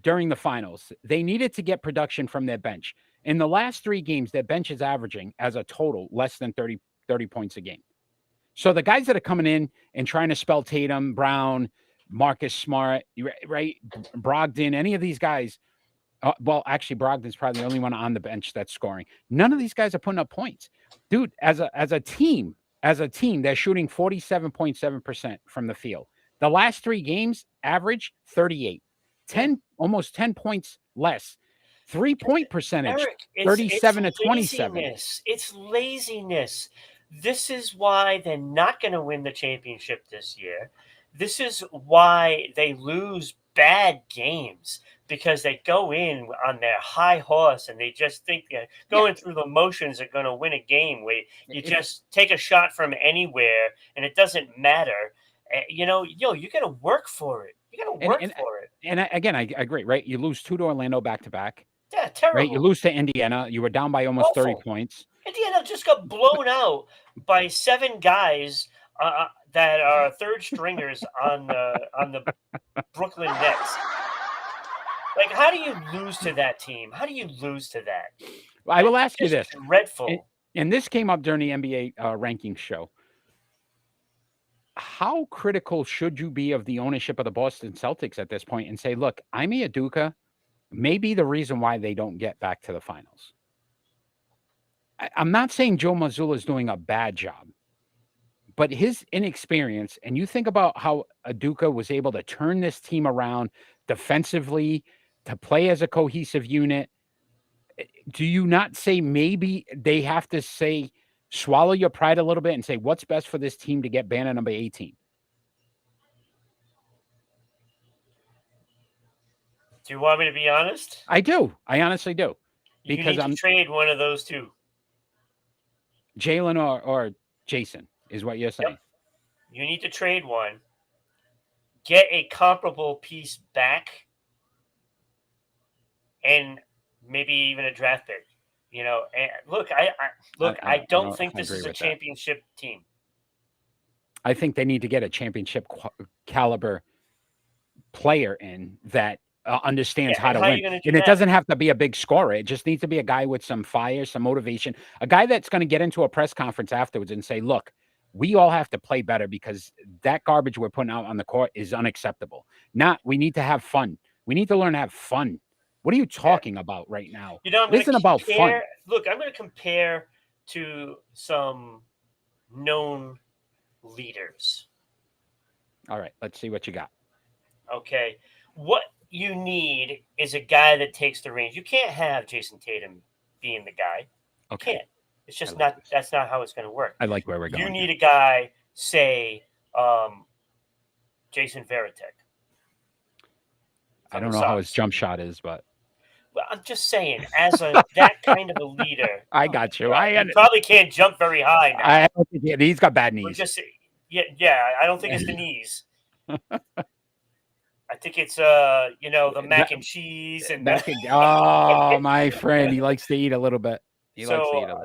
during the finals. They needed to get production from their bench. In the last 3 games, their bench is averaging, as a total, less than 30 points a game. So the guys that are coming in and trying to spell Tatum, Brown, Marcus Smart, right, Brogdon, any of these guys, well, actually, Brogdon's probably the only one on the bench that's scoring. None of these guys are putting up points. Dude, as a team, they're shooting 47.7% from the field. The last 3 games average 38. Almost 10 points less. 3-point percentage, Eric, 37 to 27. It's laziness. This is why they're not going to win the championship this year. This is why they lose bad games, because they go in on their high horse and they just think that going through the motions are going to win a game where you just take a shot from anywhere and it doesn't matter. You got to work for it. You got to work for it. And again, I agree, right? You lose 2 to Orlando back-to-back. Yeah, terrible. Right? You lose to Indiana. You were down by almost 30 points. Indiana just got blown out by 7 guys that are third stringers on the Brooklyn Nets. Like, how do you lose to that team? How do you lose to that? Well, I will ask you this. Dreadful. And this came up during the NBA rankings show. how critical should you be of the ownership of the Boston Celtics at this point and say, look, Ime Udoka may be the reason why they don't get back to the finals? I'm not saying Joe Mazzulla is doing a bad job, but his inexperience, and you think about how Udoka was able to turn this team around defensively, to play as a cohesive unit. Do you not say maybe they have to say, swallow your pride a little bit and say, what's best for this team to get banner number 18? Do you want me to be honest? I do. I honestly do. You Because need to I'm trade one of those two. Jalen or Jason is what you're saying. Yep. You need to trade one. Get a comparable piece back, and maybe even a draft pick. And look, I don't think this is a championship team. I think they need to get a championship caliber player in that understands how to win. And it doesn't have to be a big scorer. It just needs to be a guy with some fire, some motivation, a guy that's going to get into a press conference afterwards and say, look, we all have to play better because that garbage we're putting out on the court is unacceptable. We need to have fun. We need to learn to have fun. What are you talking about right now? It isn't about fun. Look, I'm going to compare to some known leaders. All right, let's see what you got. Okay. What you need is a guy that takes the reins. You can't have Jason Tatum being the guy. You can't. It's just that's not how it's going to work. I like where we're going. You need a guy, say, Jason Veritek. I don't know how his jump shot is, but. Well, I'm just saying, as that kind of a leader. I got you. He probably can't jump very high now. I don't think he's got bad knees. I don't think it's the knees. I think it's the mac and cheese and oh, my friend, he likes to eat a little bit.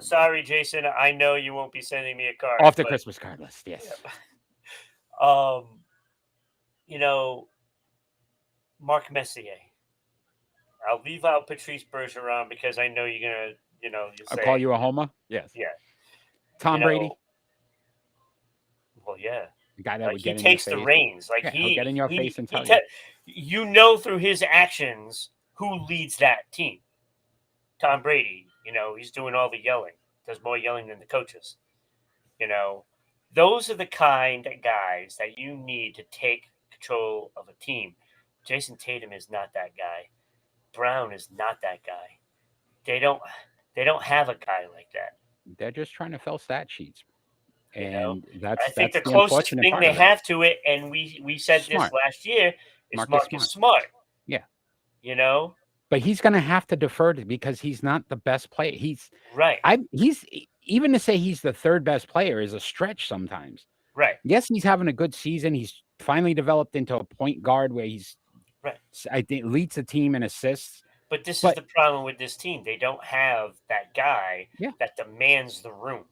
Sorry, Jason. I know you won't be sending me a card off the Christmas card list. Yes. Mark Messier. I'll leave out Patrice Bergeron because I know you're gonna, you'll say, I'll call you a homer. Yes. Yeah. Tom Brady. Well, yeah. The guy that would he takes the reins. He'll get in your face and tell you. Through his actions who leads that team. Tom Brady. He's doing all the yelling. Does more yelling than the coaches. Those are the kind of guys that you need to take control of a team. Jason Tatum is not that guy. Brown is not that guy. They don't have a guy like that. They're just trying to fill stat sheets. And I think the closest thing they have to it, and we said this last year, is Marcus Smart. Yeah. But he's going to have to defer because he's not the best player. He's right. He's even to say he's the third best player is a stretch sometimes. Right. Yes, he's having a good season. He's finally developed into a point guard where he's I think leads the team in assists. But this is the problem with this team. They don't have that guy that demands the room.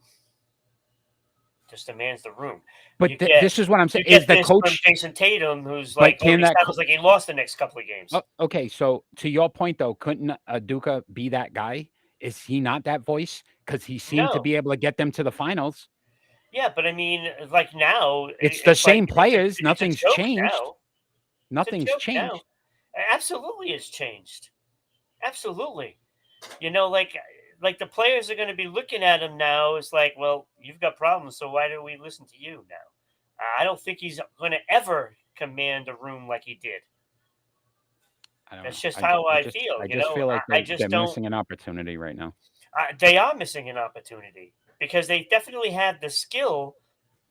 Just demands the room. But this is what I'm saying. Is the coach Jason Tatum, who's like he lost the next couple of games? Okay, so to your point though, couldn't Udoka be that guy? Is he not that voice? Because he seemed to be able to get them to the finals. Yeah, but I mean, like now, it's the same players. Nothing's changed. Now. Nothing's changed. Now. Absolutely, it's changed. Absolutely. Like the players are going to be looking at him now. It's like, well, you've got problems, so why do we listen to you now? I don't think he's going to ever command a room like he did. That's just how I feel. I just feel like they're missing an opportunity right now. They are missing an opportunity because they definitely have the skill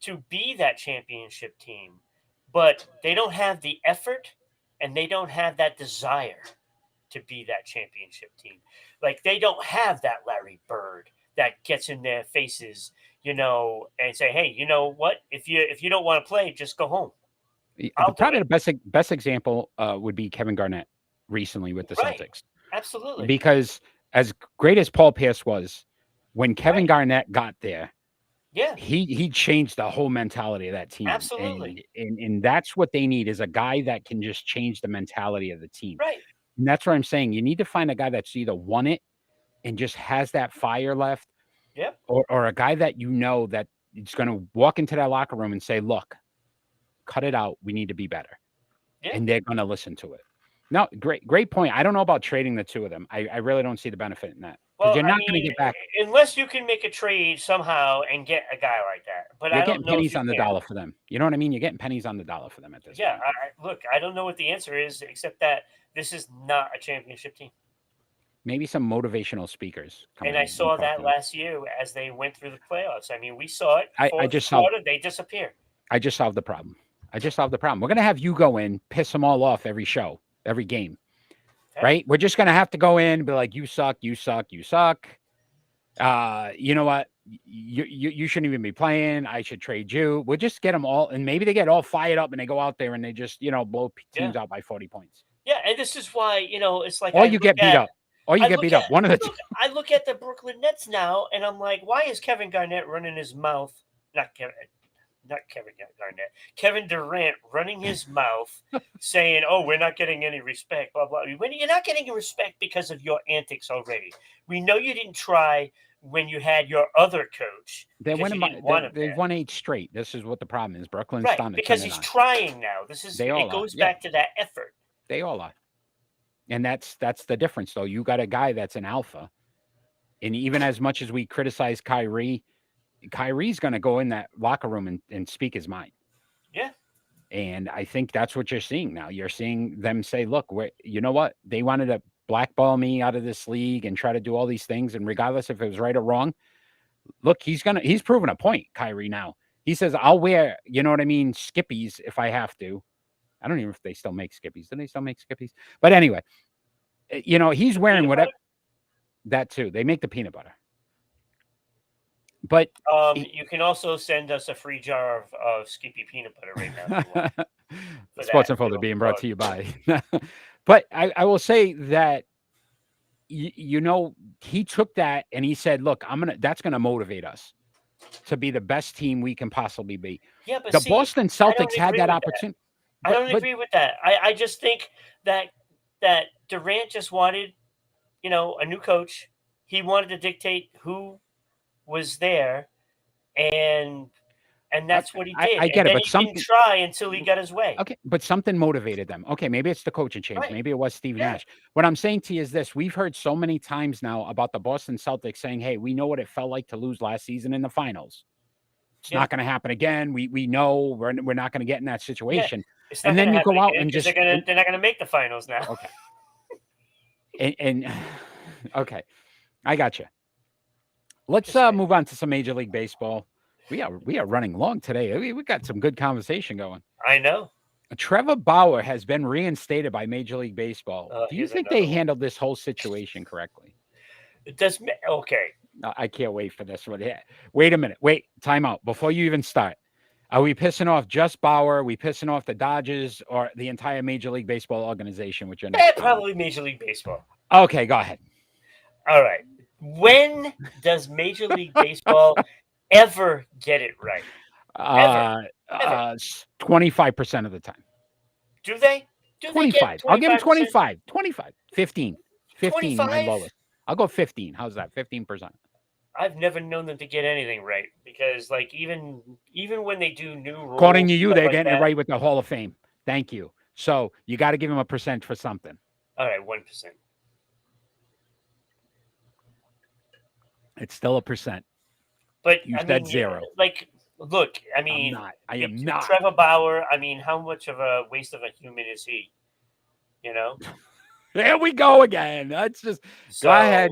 to be that championship team, but they don't have the effort and they don't have that desire to be that championship team. Like they don't have that Larry Bird that gets in their faces, and say, hey, you know what? If you don't want to play, just go home. Probably the best example would be Kevin Garnett recently with the Celtics. Absolutely. Because as great as Paul Pierce was, when Kevin Garnett got there, he changed the whole mentality of that team. Absolutely. And that's what they need is a guy that can just change the mentality of the team. Right. And that's what I'm saying. You need to find a guy that's either won it and just has that fire left. Yep. Or a guy that that is going to walk into that locker room and say, look, cut it out. We need to be better. Yeah. And they're going to listen to it. No, great point. I don't know about trading the two of them. I really don't see the benefit in that. Because Well, you're I not going to mean, get back. unless you can make a trade somehow and get a guy like that. But You're I getting don't know if pennies you on the can. dollar for them. You know what I mean? You're getting pennies on the dollar for them at this Yeah, point. look, I don't know what the answer is, except that this is not a championship team. Maybe some motivational speakers. And I saw that last year as they went through the playoffs. I mean, we saw it. I just saw. They disappear. I just solved the problem. We're going to have you go in, piss them all off every show, every game. Okay. Right? We're just going to have to go in and be like, you suck, you suck, you suck. You know what? You shouldn't even be playing. I should trade you. We'll just get them all. And maybe they get all fired up and they go out there and they just, blow teams out by 40 points. Yeah. And this is why, it's like, or you get beat up. Or you get beat up. One of the two. I look at the Brooklyn Nets now and I'm like, why is Kevin Garnett running his mouth? Not Kevin Garnett. Kevin Durant running his mouth saying, oh, we're not getting any respect, blah, blah. When you're not getting respect because of your antics already. We know you didn't try when you had your other coach. They've won 8 straight. This is what the problem is. Brooklyn's right, because he's trying now. It goes back to that effort. They all are. And that's the difference, though. You got a guy that's an alpha. And even as much as we criticize Kyrie's going to go in that locker room and speak his mind. Yeah. And I think that's what you're seeing now. You're seeing them say, look, you know what? They wanted to blackball me out of this league and try to do all these things. And regardless if it was right or wrong, look, he's proven a point, Kyrie now. He says, I'll wear, you know what I mean, Skippies if I have to. I don't even know if they still make Skippies. Do they still make Skippies? But anyway, he's wearing whatever. That too. They make the peanut butter. But you can also send us a free jar of Skippy peanut butter right now. Sports Unfolded being brought to you by. But I will say that he took that and he said, "Look, that's going to motivate us to be the best team we can possibly be." Yeah, but Boston Celtics had that opportunity. I don't agree with that. I just think that Durant just wanted, a new coach. He wanted to dictate who was there, and that's what he did. I get it, but he didn't try until he got his way. Okay, but something motivated them. Okay, maybe it's the coaching change. Right. Maybe it was Steve Nash. What I'm saying to you is this: we've heard so many times now about the Boston Celtics saying, "Hey, we know what it felt like to lose last season in the finals. It's not going to happen again. We know we're not going to get in that situation." Yeah, and then you go out and just they're not going to make the finals now. Okay. and okay, I got you. Let's move on to some Major League Baseball. We are running long today. We got some good conversation going. I know. Trevor Bauer has been reinstated by Major League Baseball. Do you think they handled this whole situation correctly? Okay. I can't wait for this one. Yeah. Wait a minute. Wait. Time out. Before you even start. Are we pissing off just Bauer? Are we pissing off the Dodgers or the entire Major League Baseball organization? Probably Major League Baseball. Okay, go ahead. All right. When does Major League Baseball ever get it right? 25% of the time. Do they? 25. I'll give him 25. 25. 15. 15 my 25? lowest. I'll go 15. How's that? 15%. I've never known them to get anything right because, even when they do new rules, according to you, they're getting it right with the Hall of Fame. Thank you. So you got to give him a percent for something. All right, 1%. It's still a percent. But you said zero. Look, I mean, I am not. Trevor Bauer. I mean, how much of a waste of a human is he? There we go again. That's just go ahead.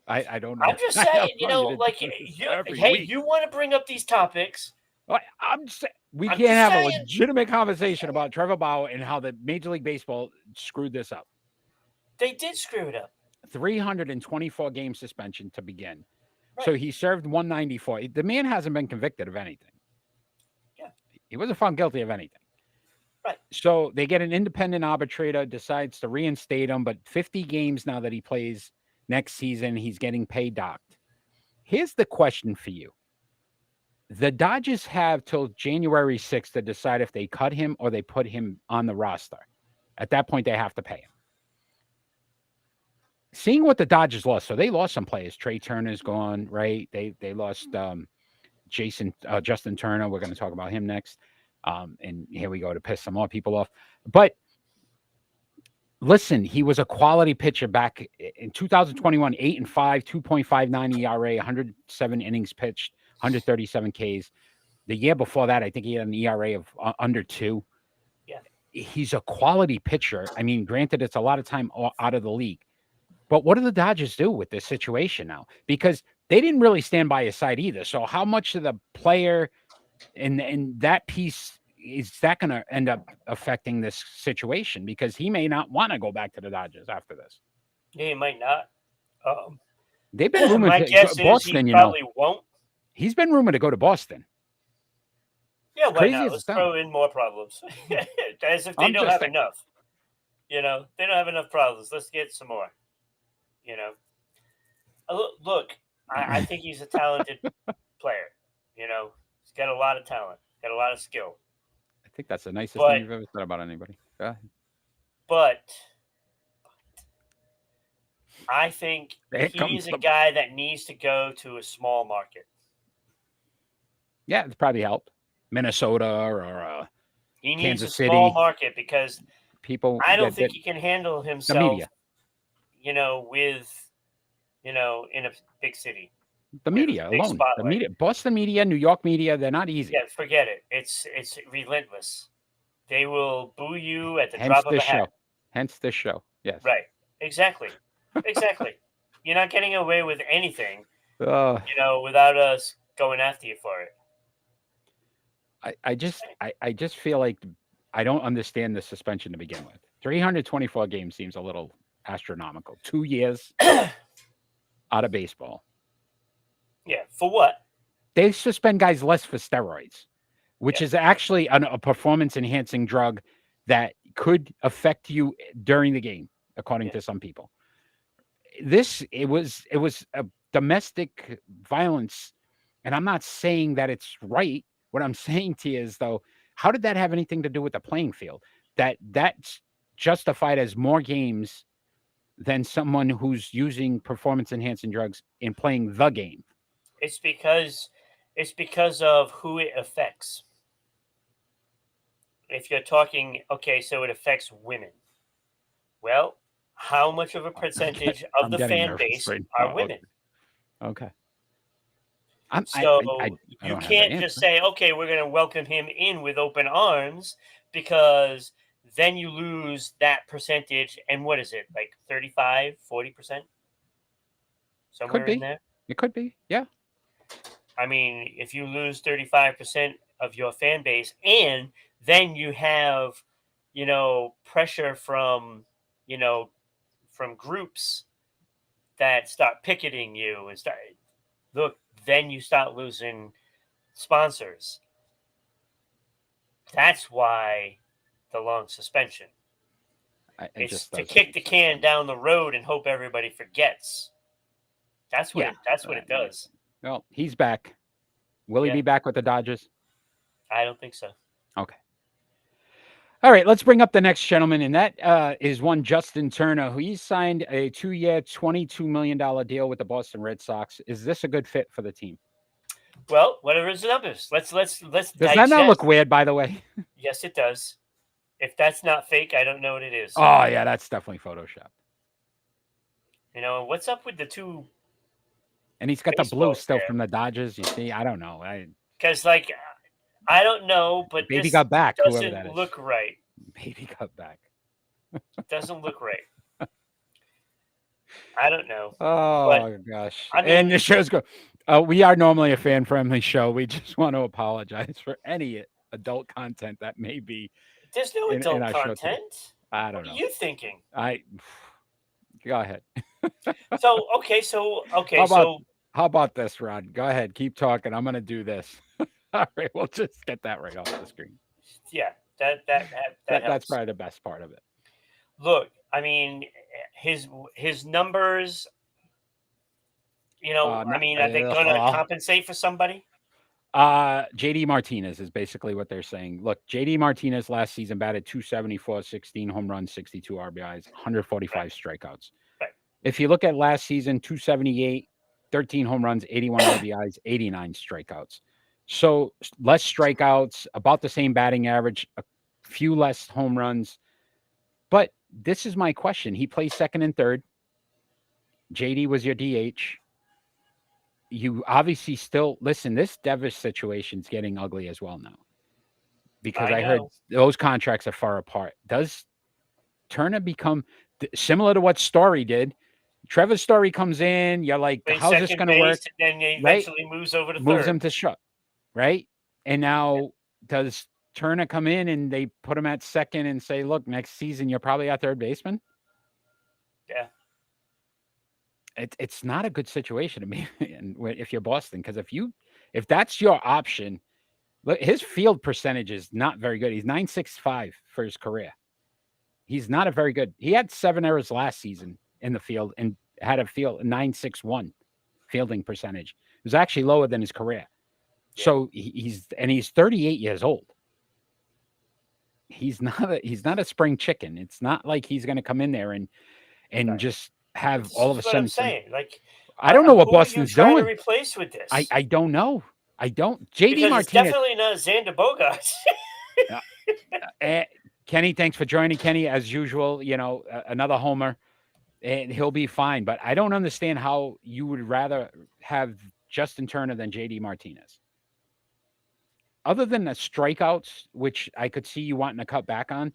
I don't know. I'm just saying, you want to bring up these topics. I'm saying we can't have a legitimate conversation about Trevor Bauer and how the Major League Baseball screwed this up. They did screw it up. 324 game suspension to begin. Right. So he served 194. The man hasn't been convicted of anything. Yeah. He wasn't found guilty of anything. Right. So they get an independent arbitrator, decides to reinstate him, but 50 games now that he plays next season, he's getting paid docked. Here's the question for you. The Dodgers have till January 6th to decide if they cut him or they put him on the roster. At that point, they have to pay him. Seeing what the Dodgers lost, so they lost some players. Trey Turner's gone, right? They lost Justin Turner. We're going to talk about him next. And here we go to piss some more people off. But listen, he was a quality pitcher back in 2021, 8-5, 2.59 ERA, 107 innings pitched, 137 Ks. The year before that, I think he had an ERA of under 2. Yeah. He's a quality pitcher. I mean, granted, it's a lot of time out of the league. But what do the Dodgers do with this situation now? Because they didn't really stand by his side either. So how much of the player and that piece is that going to end up affecting this situation? Because he may not want to go back to the Dodgers after this. Yeah, he might not. They've been rumored my to guess go, Boston, is he you know. probably won't. He's been rumored to go to Boston. Yeah, why Crazy not? as Let's it sounds. throw in more problems. As if they I'm don't just have saying. enough. You know, they don't have enough problems. Let's get some more. You know, look, I think he's a talented player. You know, he's got a lot of talent, got a lot of skill. I think that's the nicest But- thing you've ever said about anybody. But I think There comes he's a the- guy that needs to go to a small market. Yeah, it's probably helped. Minnesota or He needs Kansas a small City. market because people. I don't that- think that- he can handle the himself, media. you know, with, you know, in a big city. The with a media big alone. The spotlight. media, Boston media, New York media, they're not easy. Yeah, forget it. It's relentless. They will boo you at the Hence drop of a this hat. show. Hence this show. Yes. Right. Exactly. Exactly. You're not getting away with anything, Uh, you know, without us going after you for it. I just feel like I don't understand the suspension to begin with. 324 games seems a little astronomical. 2 years out of baseball. Yeah. For what? They suspend guys less for steroids, which is actually a performance enhancing drug that could affect you during the game, according to some people. It was a domestic violence, and I'm not saying that it's right. What I'm saying to you is, though, how did that have anything to do with the playing field? That's justified as more games than someone who's using performance enhancing drugs in playing the game. It's because of who it affects. If you're talking, okay, so it affects women. Well, how much of a percentage of I'm the getting fan nervous base right are now. women? Okay. So I you don't have the can't answer. just say, okay, we're going to welcome him in with open arms, because then you lose that percentage. And what is it, like 35, 40%? Somewhere be. in there. It could be. Yeah. I mean, if you lose 35% of your fan base, and then you have, you know, pressure from, you know, from groups that start picketing you and then you start losing sponsors. That's why the long suspension. It's to kick the can down the road and hope everybody forgets. That's what it does. Well, he's back. Will he be back with the Dodgers? I don't think so. Okay. All right, let's bring up the next gentleman, and that is one Justin Turner, who he signed a 2-year, $22 million deal with the Boston Red Sox. Is this a good fit for the team? Well, whatever his numbers. Let's Does that not look weird, by the way? Yes, it does. If that's not fake, I don't know what it is. Oh, yeah, that's definitely Photoshop. You know, what's up with the two? And he's got the blue Baseball still fan. from the Dodgers. You see, I don't know. Because, like, I don't know, but Baby this got back, whoever that doesn't is. look right. Baby got back. It doesn't look right. I don't know. Oh, gosh. I mean- and the show's go. We are normally a fan-friendly show. We just want to apologize for any adult content that may be. There's no in adult our show today. content. I don't What know. are you thinking? Go ahead. So How about this, Ron? Go ahead. Keep talking. I'm going to do this. All right. We'll just get that right off the screen. yeah, that That's helps. probably the best part of it. Look, I mean, his numbers. You know, No- I mean, are they going to compensate for somebody? JD Martinez is basically what they're saying. Look, JD Martinez last season batted 274, 16 home runs, 62 RBIs, 145 strikeouts. Right. If you look at last season, 278, 13 home runs, 81 RBIs, 89 strikeouts. So less strikeouts, about the same batting average, a few less home runs. But this is my question. He plays second and third. JD was your DH. You obviously still listen. This Devers situation's getting ugly as well now because I heard know. those contracts are far apart. Does Turner become similar to what Story did? Trevor Story comes in. You're like, Plays how's this second going to work? base, and then he Right? eventually moves over to Moves third. him to short, right? And now does Turner come in and they put him at second and say, look, next season you're probably our third baseman? Yeah. It's not a good situation to me and if you're Boston, because if that's your option, look, his field percentage is not very good. He's 9.65 for his career. He's not a very good. He had 7 errors last season in the field and had a field 9.61 fielding percentage. It was actually lower than his career. Yeah. So he's 38 years old. He's not a spring chicken. It's not like he's going to come in there and Right. just have This all of a is what sudden I'm saying. Like, I don't know what who are you Boston's trying doing. to replace with this? I don't know. I don't. JD because Martinez. it's definitely not Xander Bogaerts. Kenny, thanks for joining. Kenny, as usual, another homer, and he'll be fine. But I don't understand how you would rather have Justin Turner than JD Martinez. Other than the strikeouts, which I could see you wanting to cut back on,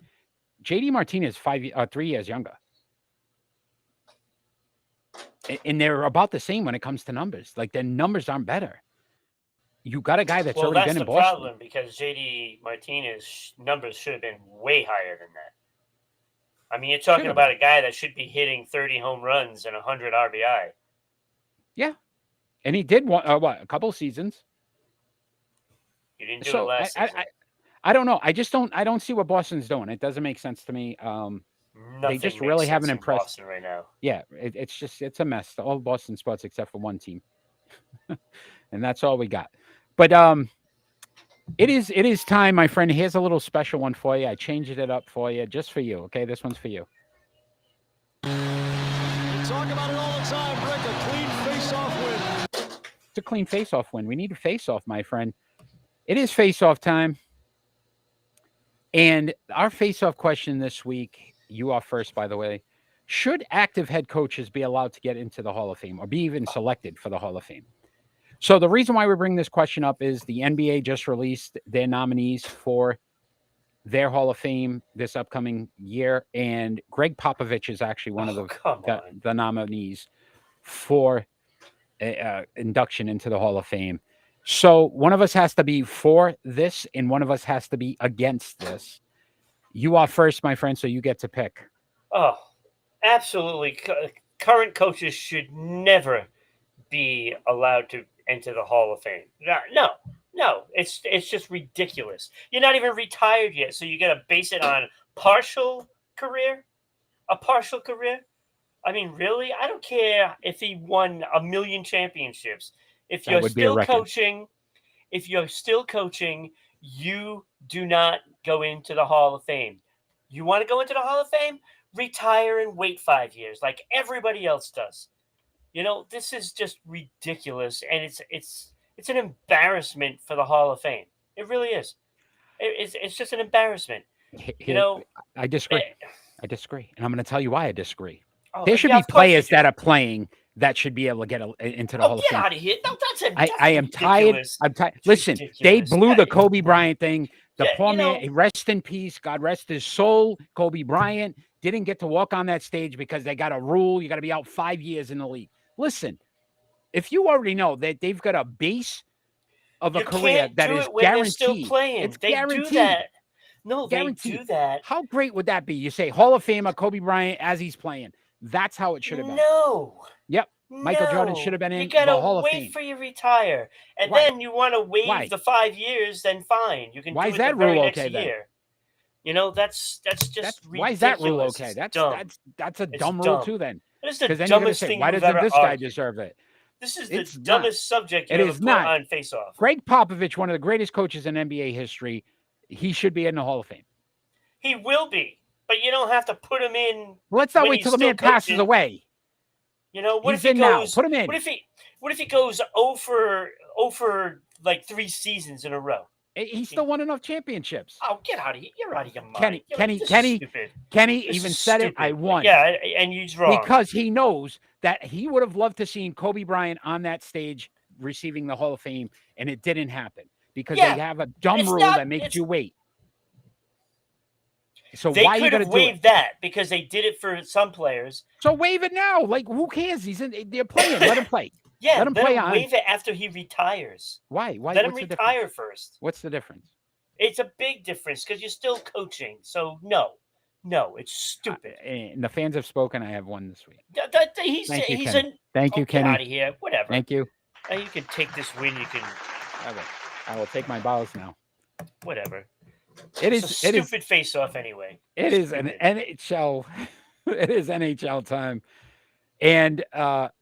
JD Martinez 3 years younger. And they're about the same when it comes to numbers. Like their numbers aren't better. You got a guy that's already been in Boston. That's the problem because JD Martinez numbers should have been way higher than that. I mean, you're talking about a guy that should be hitting 30 home runs and 100 RBI. Yeah, and he did a couple seasons. You didn't do it last season. I don't know. I don't see what Boston's doing. It doesn't make sense to me. They just really haven't impressed Boston right now. Yeah, it's a mess. All Boston sports except for one team, and that's all we got. But it is time, my friend. Here's a little special one for you. I changed it up for you, just for you. Okay, this one's for you. We talk about it all the time, Rick. A clean face-off win. It's a clean face-off win. We need a face-off, my friend. It is face-off time. And our face-off question this week, you are first, by the way. Should active head coaches be allowed to get into the Hall of Fame or be even selected for the Hall of Fame? So the reason why we bring this question up is the NBA just released their nominees for their Hall of Fame this upcoming year. And Greg Popovich is actually one of the nominees for induction into the Hall of Fame. So one of us has to be for this and one of us has to be against this. You are first, my friend, so you get to pick. Oh, absolutely. Current coaches should never be allowed to enter the Hall of Fame. No. It's just ridiculous. You're not even retired yet, so you got to base it on a partial career. I mean, really? I don't care if he won 1 million championships. If you're still coaching, you do not go into the Hall of Fame. You want to go into the Hall of Fame? Retire and wait 5 years like everybody else does. This is just ridiculous, and it's an embarrassment for the Hall of Fame. It really is. It's just an embarrassment. I disagree. And I'm going to tell you why I disagree. Oh, there should be players that are playing that should be able to get into the Hall of Fame. Get out of here! No, I am tired. I'm tired. Listen, they blew the Kobe Bryant thing. The poor man, rest in peace. God rest his soul. Kobe Bryant didn't get to walk on that stage because they got a rule. You got to be out 5 years in the league. Listen, if you already know that they've got a base of a career that is guaranteed, still playing. It's they guaranteed. Do that. No, guaranteed. They do that. How great would that be? You say Hall of Famer Kobe Bryant as he's playing. That's how it should have been. No. Yep. Michael Jordan should have been in the Hall of Fame. You gotta wait for you retire, and then you want to waive the 5 years. Then fine, you can. Why do is it that the very rule next okay year. then? That's just ridiculous. Why is that rule okay? That's a dumb rule too. Then because then you're gonna say, why doesn't this guy deserve it? This is the dumbest subject you ever put on Face Off. Greg Popovich, one of the greatest coaches in NBA history, he should be in the Hall of Fame. He will be, but you don't have to put him in. Well, let's not wait till the man passes away. What He's if he in goes? Now. Put him in. What if he goes over like 3 seasons in a row. He still won enough championships. Oh, get out of here! You're out of your mind. Kenny, This Kenny, is stupid. Kenny This even is said it. stupid. I won. Yeah, and he's wrong. Because he knows that he would have loved to seen Kobe Bryant on that stage receiving the Hall of Fame, and it didn't happen because Yeah, they have a dumb it's rule not- that makes it's- you wait. So They why are you could going have to do it? waived that because they did it for some players. So waive it now. Like, who cares? They're playing. Let him play. Yeah, Let him play on. waive it after he retires. Why? Let him What's the difference? retire first. What's the difference? It's a big difference because you're still coaching. So no, it's stupid. And the fans have spoken. I have one this week. He's Thank you, he's Kenny. Thank you, get out Kenny. of here. Whatever. Thank you. You can take this win. You can Okay. I will take my bows now. whatever. It's a stupid face off anyway. It is an Stupid. NHL. It is NHL time. And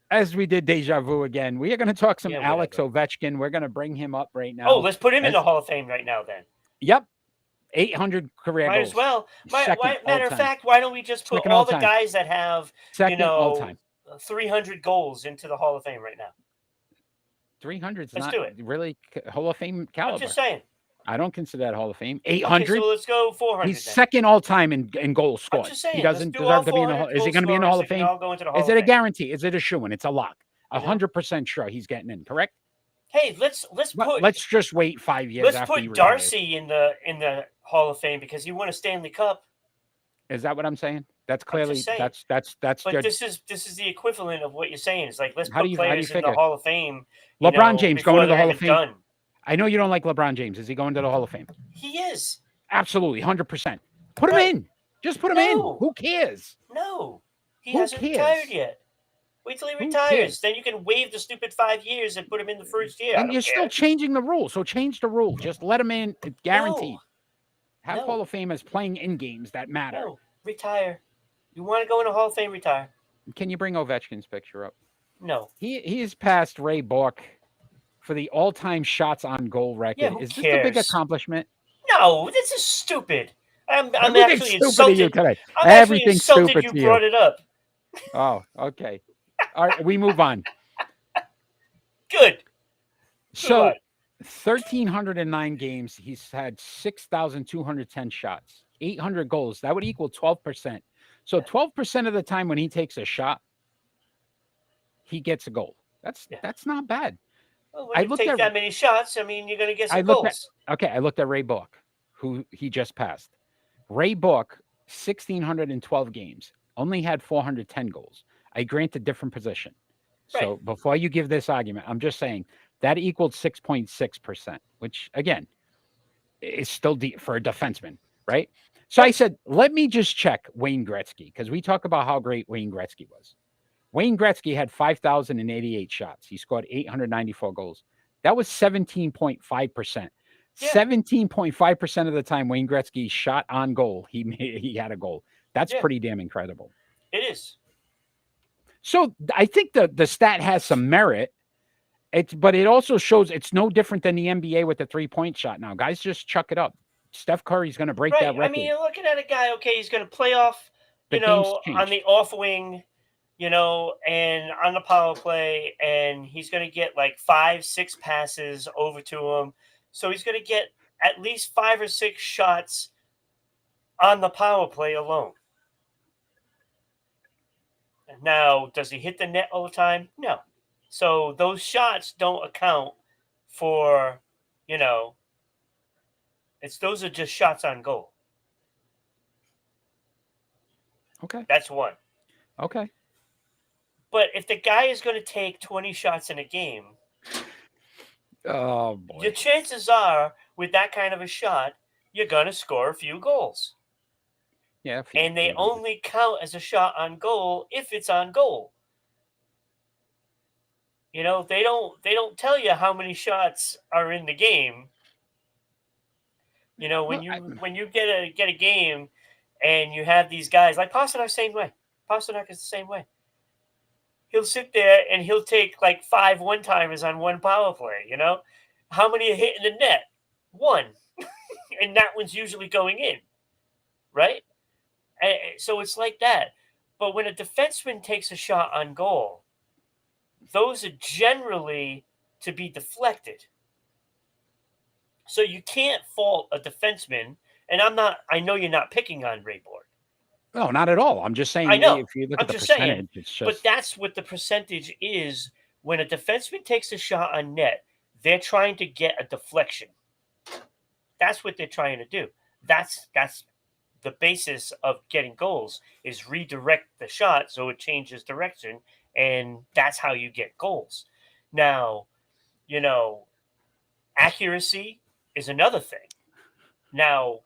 as we did deja vu again, we are going to talk some Yeah, Alex whatever. Ovechkin. We're going to bring him up right now. Oh, let's put him in As- the Hall of Fame right now then. Yep. 800 career Might goals. as well. Second Matter of all-time. fact, why don't we just put Second all the all-time. guys that have Second all time. 300 goals into the Hall of Fame right now? 300 is Let's not do it. really Hall of Fame caliber. I'm just saying. I don't consider that Hall of Fame. Okay, 800. so let's go 400. He's then. second all time in goals I'm scored. just saying. He doesn't let's do all deserve to be in the Hall. 400 Is he goal going to be in the Hall scorers of that can Fame? all go into the Hall Is of it a Fame. guarantee? Is it a shoo-in? It's a lock. You know? 100% sure he's getting in. Correct. Hey, let's put Let's just wait 5 years let's after he put retires. Darcy in the Hall of Fame because he won a Stanley Cup. Is that what I'm saying? That's clearly saying. that's But your, this is the equivalent of what you're saying. It's like let's How do put you players in figure? the Hall of Fame. LeBron James before going to the they're Hall of even Fame. Done. I know you don't like LeBron James. Is he going to the Hall of Fame? He is. Absolutely, 100%. Put him Right. in. Just put him No. in. Who cares? No, he Who hasn't cares? retired yet. Wait till he Who retires. cares? Then you can waive the stupid 5 years and put him in the first year. I And don't you're care. still changing the rule. So change the rule. Just let him in. It's guaranteed. No. Have No. Hall of Famers playing in games that matter. No, retire. You want to go in the Hall of Fame? Retire. Can you bring Ovechkin's picture up? No. He is past Ray Bork for the all-time shots on goal record. Yeah, who Is this a big cares? accomplishment? No, this is stupid. I'm Everything's actually stupid to insulted. you today. I'm actually Everything's insulted stupid you to brought it up. Oh, okay. All right, we move on. Good. So, on. 1,309 games. He's had 6,210 shots, 800 goals. That would equal 12%. So 12% of the time when he takes a shot, he gets a goal. That's not bad. Well, I when you looked take at- that many shots, I mean, you're going to get some I looked at- goals. Okay, I looked at Ray Bork, who he just passed. Ray Bork, 1,612 games, only had 410 goals. I grant a different position. So Right. before you give this argument, I'm just saying that equaled 6.6%, which again is still deep for a defenseman, right? So I said, let me just check Wayne Gretzky because we talk about how great Wayne Gretzky was. Wayne Gretzky had 5,088 shots. He scored 894 goals. That was 17.5%. Yeah. 17.5% of the time Wayne Gretzky shot on goal, he had a goal. That's Yeah. pretty damn incredible. It is. So I think the stat has some merit. But it also shows it's no different than the NBA with the 3-point shot now. Guys just chuck it up. Steph Curry's going to break Right. that record. I mean, you're looking at a guy, okay, he's going to play off, The game's on changed. the off wing, and on the power play, and he's going to get like 5-6 passes over to him. So he's going to get at least 5 or 6 shots on the power play alone. Now, does he hit the net all the time? No. So those shots don't account for, those are just shots on goal. Okay. That's one. Okay. But if the guy is going to take 20 shots in a game, Oh, boy. your chances are with that kind of a shot, you're going to score a few goals. Yeah. And they only count as a shot on goal if it's on goal. They don't tell you how many shots are in the game. When you get a game and you have these guys like Pasternak, same way. Pasternak is the same way. He'll sit there and he'll take like 5 one-timers on one power play. How many are hitting the net? 1, and that one's usually going in, right? And so it's like that. But when a defenseman takes a shot on goal, those are generally to be deflected. So you can't fault a defenseman. And I know you're not picking on Ray Borg. No, not at all. I'm just saying, I know. if you look I'm at the just saying, percentage, it's but just that's what the percentage is. When a defenseman takes a shot on net, they're trying to get a deflection. That's what they're trying to do. That's the basis of getting goals is redirect the shot so it changes direction, and that's how you get goals. Now, accuracy is another thing. Now,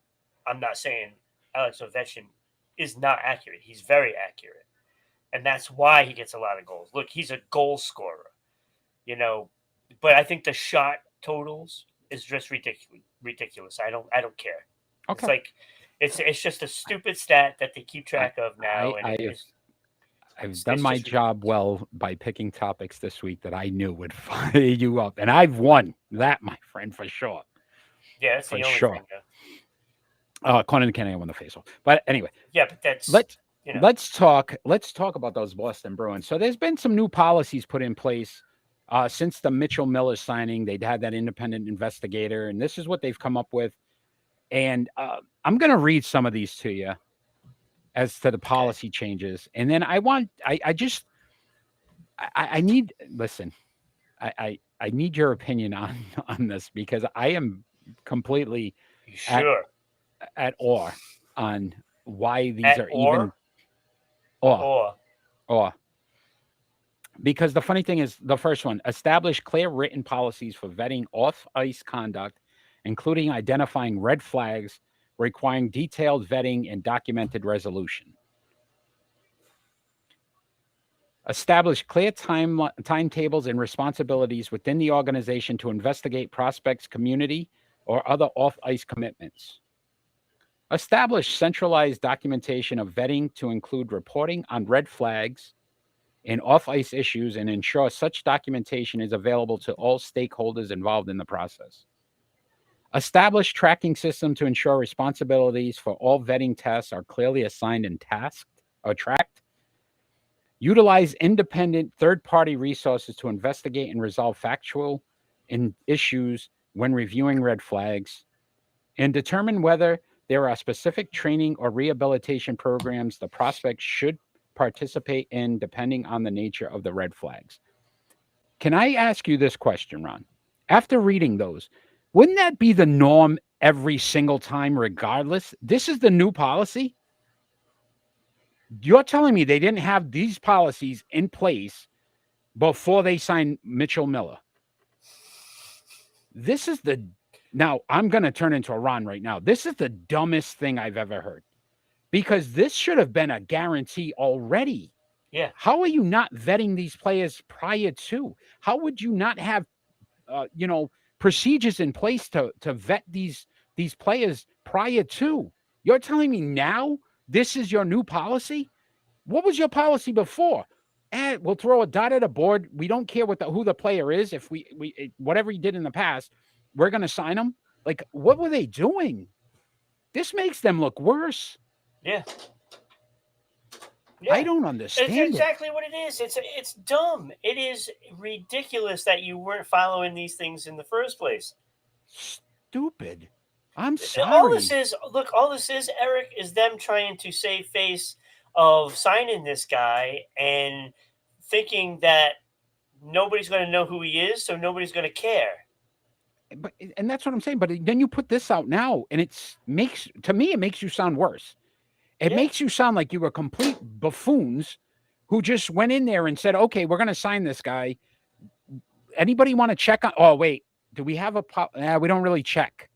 I'm not saying Alex Ovechkin is not accurate. He's very accurate. And that's why he gets a lot of goals. Look, he's a goal scorer, but I think the shot totals is just ridiculous. I don't care. It's okay. like it's just a stupid stat that they keep track of now, and I've done my job well by picking topics this week that I knew would fire you up, and I've won that, my friend, for sure. Yeah, that's for the only sure. thing. Yeah. Conan Kennedy won the faceoff, but anyway, Yeah, but that's let's talk about those Boston Bruins. So there's been some new policies put in place since the Mitchell Miller signing. They'd had that independent investigator, and this is what they've come up with. And I'm going to read some of these to you as to the policy changes, and then I need your opinion on this, because I am completely at awe on why these are even awe. Because the funny thing is, the first one, establish clear written policies for vetting off-ice conduct, including identifying red flags, requiring detailed vetting and documented resolution. Establish clear timetables and responsibilities within the organization to investigate prospects' community or other off-ice commitments. Establish centralized documentation of vetting to include reporting on red flags and off-ice issues, and ensure such documentation is available to all stakeholders involved in the process. Establish tracking system to ensure responsibilities for all vetting tests are clearly assigned and tracked. Utilize independent third-party resources to investigate and resolve factual issues when reviewing red flags, and determine whether there are specific training or rehabilitation programs the prospect should participate in depending on the nature of the red flags. Can I ask you this question, Ron? After reading those, wouldn't that be the norm every single time regardless? This is the new policy? You're telling me they didn't have these policies in place before they signed Mitchell Miller? Now I'm going to turn into a Ron right now. This is the dumbest thing I've ever heard, because this should have been a guarantee already. Yeah. How are you not vetting these players prior to? How would you not have, procedures in place to vet these players prior to? You're telling me now this is your new policy? What was your policy before? We'll throw a dot at a board. We don't care who the player is. If we whatever he did in the past, we're going to sign him. Like, what were they doing? This makes them look worse. Yeah. I don't understand. It's exactly what it is. It's dumb. It is ridiculous that you weren't following these things in the first place. Stupid. I'm sorry. All this is, Eric, is them trying to save face of signing this guy and thinking that nobody's going to know who he is, so nobody's going to care. And that's what I'm saying. But then you put this out now, and it makes you sound worse. It makes you sound like you were complete buffoons who just went in there and said, okay, we're going to sign this guy. Anybody want to check on? Oh, wait, do we have we don't really check.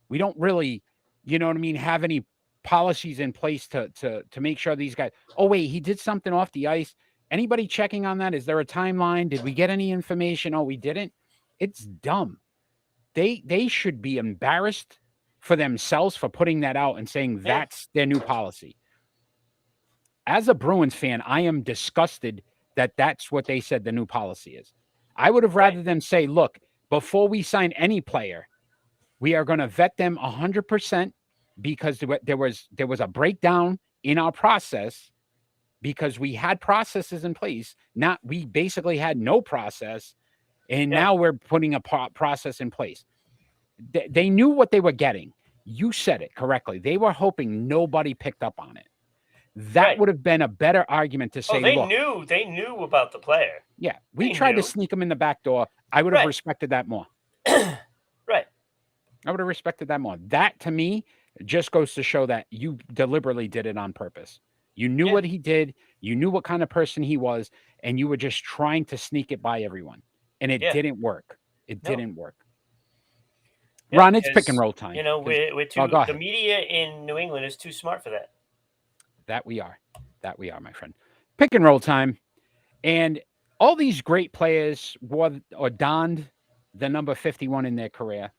We don't really, have any policies in place to make sure these guys, oh, wait, he did something off the ice. Anybody checking on that? Is there a timeline? Did we get any information? Oh, we didn't. It's dumb. They should be embarrassed for themselves for putting that out and saying that's their new policy. As a Bruins fan, I am disgusted that that's what they said the new policy is. I would have rather them say, look, before we sign any player, we are going to vet them 100% because there was a breakdown in our process because we had processes in place. We basically had no process, and now we're putting a process in place. They knew what they were getting. You said it correctly. They were hoping nobody picked up on it. That Right. would have been a better argument to say, Oh, they look, knew. They knew about the player. yeah, we They tried to knew. sneak him in the back door. I would have Right. respected that more. Right. I would have respected that more. That to me just goes to show that you deliberately did it on purpose. You knew Yeah. what he did, you knew what kind of person he was, and you were just trying to sneak it by everyone. And it Yeah. didn't work. It No. didn't work. Yeah, Ron, it's pick and because, roll time. You know, 'cause- we're oh, too. go The ahead. media in New England is too smart for that. That we are. That we are, my friend. Pick and roll time. And all these great players wore or donned the number 51 in their career.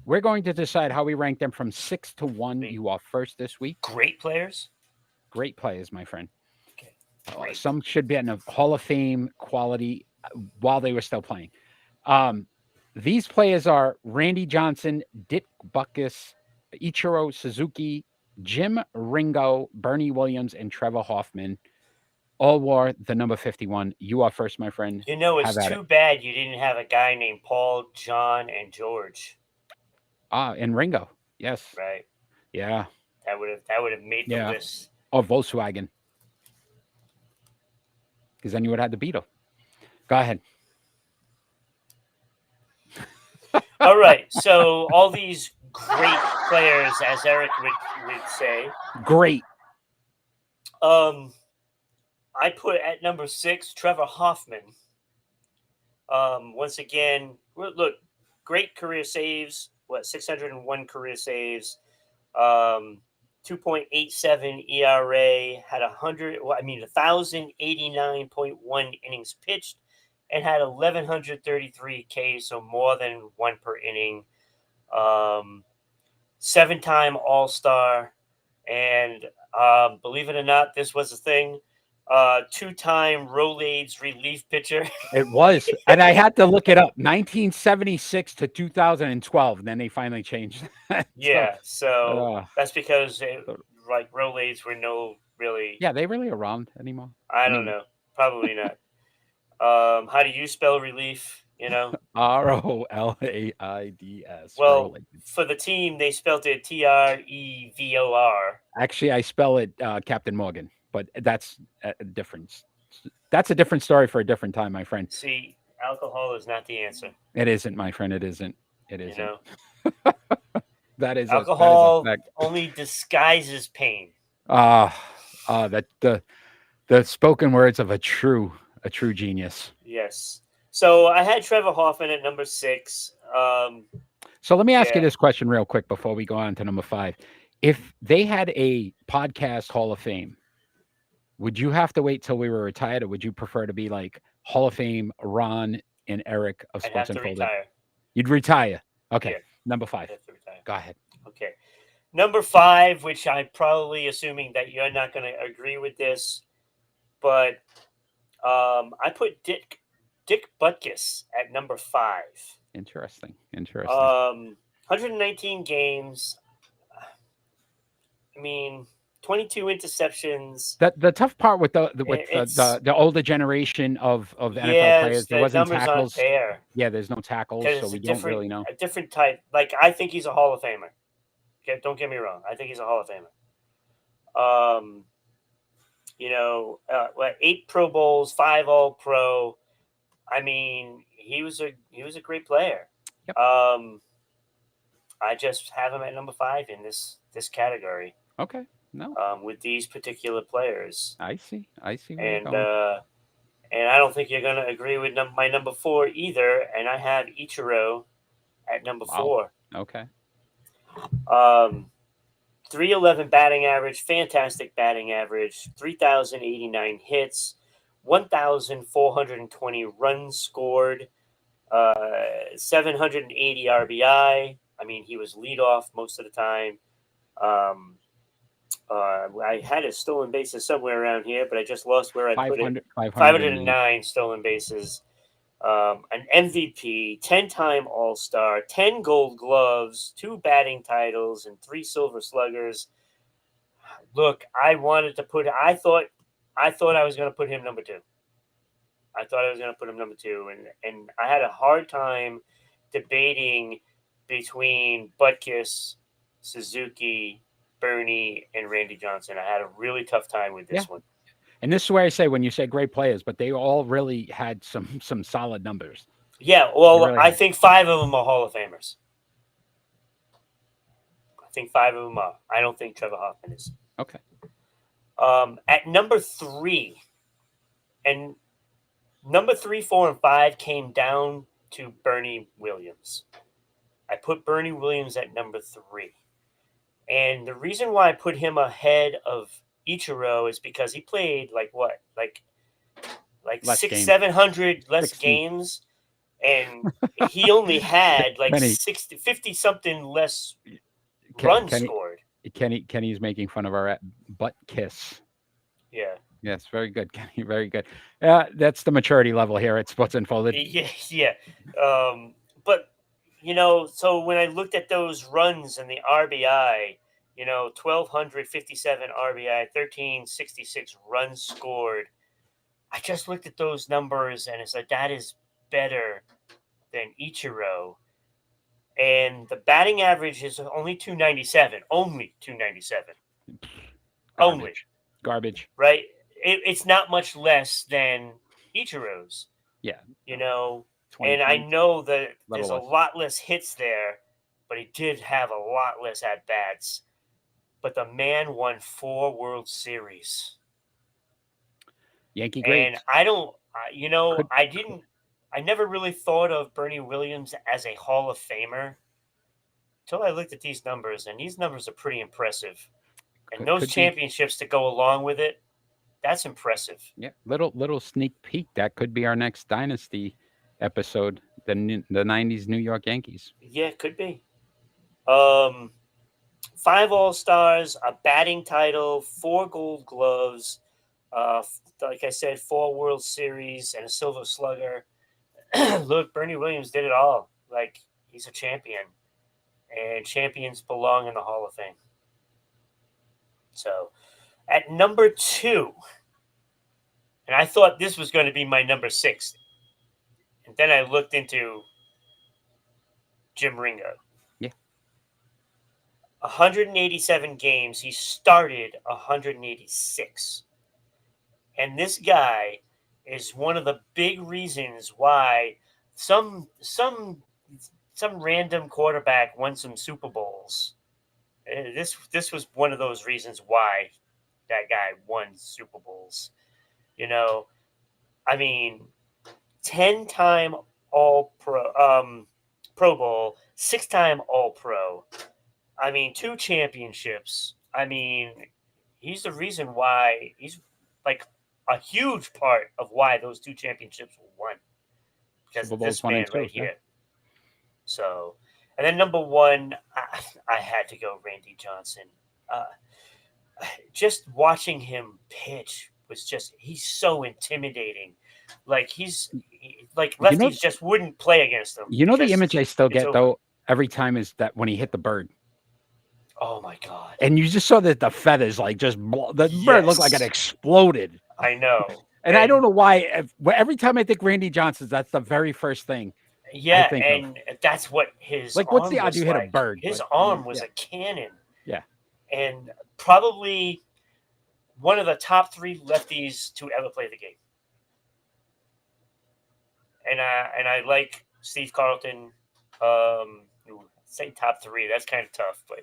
We're going to decide how we rank them from 6 to 1. Wait. You are first this week. Great players. Great players, my friend. Okay. Great. Some should be in a Hall of Fame quality while they were still playing. These players are Randy Johnson, Dick Butkus, Ichiro Suzuki, Jim Ringo, Bernie Williams, and Trevor Hoffman. All wore the number 51. You are first, my friend. You know, it's Have at too bad you didn't have a guy named Paul, John, and George. And Ringo. Yes. Right. Yeah. That would have made the Yeah. list. Or Volkswagen. Because then you would have had the Beetle. Go ahead. All right. So all these great players, as Eric would say. Great. I put at number 6 Trevor Hoffman. Once again, look, great career saves. 601 career saves. 2.87 ERA. Had 1,089.1 innings pitched, and had 1,133 Ks, so more than one per inning. 7-time All-Star, and believe it or not, this was a thing. 2-time Rolaids relief pitcher. It was. And I had to look it up. 1976 to 2012. And then they finally changed that. Yeah, so that's because Rolaids were no really. Yeah, they really around anymore. I don't know. Probably not. How do you spell relief? You know? Rolaids. Well, Rolaids. for the team, they spelled it Trevor. Actually, I spell it Captain Morgan, but that's a difference. That's a different story for a different time, my friend. See, alcohol is not the answer. It isn't, my friend. It isn't. It isn't. You know? That is alcohol only disguises pain. That the spoken words of a true genius. Yes. So I had Trevor Hoffman at number 6. So let me ask you this question real quick before we go on to number 5. If they had a podcast Hall of Fame, would you have to wait till we were retired, or would you prefer to be like Hall of Fame Ron and Eric of I'd Sports have to Unfolded? retire. You'd retire. Okay. Yeah. Number 5. I'd have to retire. Go ahead. Okay. Number 5, which I'm probably assuming that you're not going to agree with this, but I put Dick Butkus at number 5. Interesting. 119 games. I mean, 22 interceptions. The tough part with the older generation of NFL players, there wasn't numbers tackles. aren't there. Yeah, there's no tackles, so we don't really know. A different type. Like, I think he's a Hall of Famer. Okay, don't get me wrong. I think he's a Hall of Famer. 8 Pro Bowls, 5 All-Pro. I mean, he was a great player. Yep. I just have him at number 5 in this category. Okay. No. With these particular players. I see. And I don't think you're going to agree with my number 4 either. And I have Ichiro at number 4. Okay. 311 batting average, fantastic batting average, 3,089 hits, 1,420 runs scored, 780 RBI. I mean, he was leadoff most of the time. I had his stolen bases somewhere around here, but I just lost where I put it. 509 stolen bases. An MVP, 10-time All-Star, 10 Gold Gloves, 2 batting titles, and 3 Silver Sluggers. Look, I thought I was going to put him number 2. And I had a hard time debating between Butkus, Suzuki, Bernie, and Randy Johnson. I had a really tough time with this one. And this is where I say when you say great players, but they all really had some solid numbers. Yeah, well, really I had- think 5 of them are Hall of Famers. I think 5 of them are. I don't think Trevor Hoffman is. Okay. At number 3, and number 3, 4, and 5 came down to Bernie Williams. I put Bernie Williams at number 3. And the reason why I put him ahead of Ichiro is because he played like Less 600, games. 700 less 60. games, and he only had like Kenny. 50 something less runs scored. Kenny's making fun of our butt kiss. Yeah. Yes, very good, Kenny. Very good. That's the maturity level here at Sports Unfolded. Yeah. But so when I looked at those runs and the RBI, 1,257 RBI, 1,366 runs scored. I just looked at those numbers and it's like that is better than Ichiro. And the batting average is only 297. Only 297. Only. Garbage. Right? It's not much less than Ichiro's. Yeah. And I know that there's a less. lot less hits there, but he did have a lot less at bats. But the man won 4 World Series. Yankee greats. And I don't, I never really thought of Bernie Williams as a Hall of Famer until I looked at these numbers, and these numbers are pretty impressive. And those championships to go along with it, that's impressive. Yeah, little sneak peek. That could be our next dynasty episode, the 90s New York Yankees. Yeah, it could be. 5 All-Stars, a batting title, 4 Gold Gloves, like I said, 4 World Series, and a Silver Slugger. Look, Bernie Williams did it all. Like, he's a champion. And champions belong in the Hall of Fame. So, at number 2, and I thought this was going to be my number 6. And then I looked into Jim Ringo. Yeah. 187 games. He started 186. And this guy is one of the big reasons why some random quarterback won some Super Bowls. This was one of those reasons why that guy won Super Bowls. 10-time All-Pro, Pro Bowl, 6-time All-Pro. 2 championships. He's the reason why he's like a huge part of why those 2 championships were won. Because of this man right here. So, and then number 1, I had to go Randy Johnson. Just watching him pitch was he's so intimidating. Like lefties just wouldn't play against him. The image I still get though every time is that when he hit the bird. Oh my God! And you just saw that the feathers the bird looked like it exploded. I know. And I don't know why. Every time I think Randy Johnson's, that's the very first thing. Yeah, and that's what his what's the odds you hit a bird? His arm was a cannon. Yeah, and probably one of the top 3 lefties to ever play the game. And I like Steve Carlton. Say top 3. That's kind of tough, but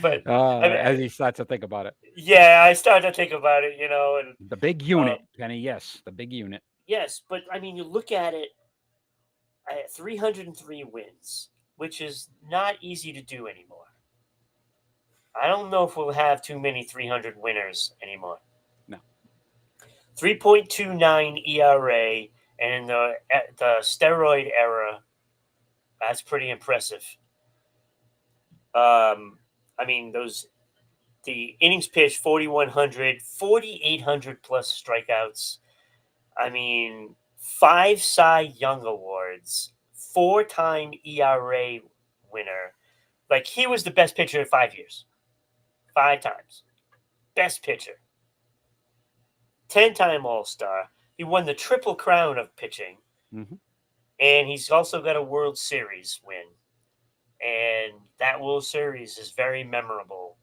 but as he starts to think about it. Yeah, I started to think about it. And the big unit, Kenny. Yes, the big unit. Yes, but you look at it. 303 wins, which is not easy to do anymore. I don't know if we'll have too many 300 winners anymore. No. 3.29 ERA, and in the steroid era, that's pretty impressive. The innings pitched 4,100, 4,800 plus strikeouts. 5 Cy Young Awards, 4-time ERA winner. Like, he was the best pitcher in 5 years. 5 times. Best pitcher. 10-time All-Star. He won the Triple Crown of pitching. Mm-hmm. and he's also got a World Series win, and that World Series is very memorable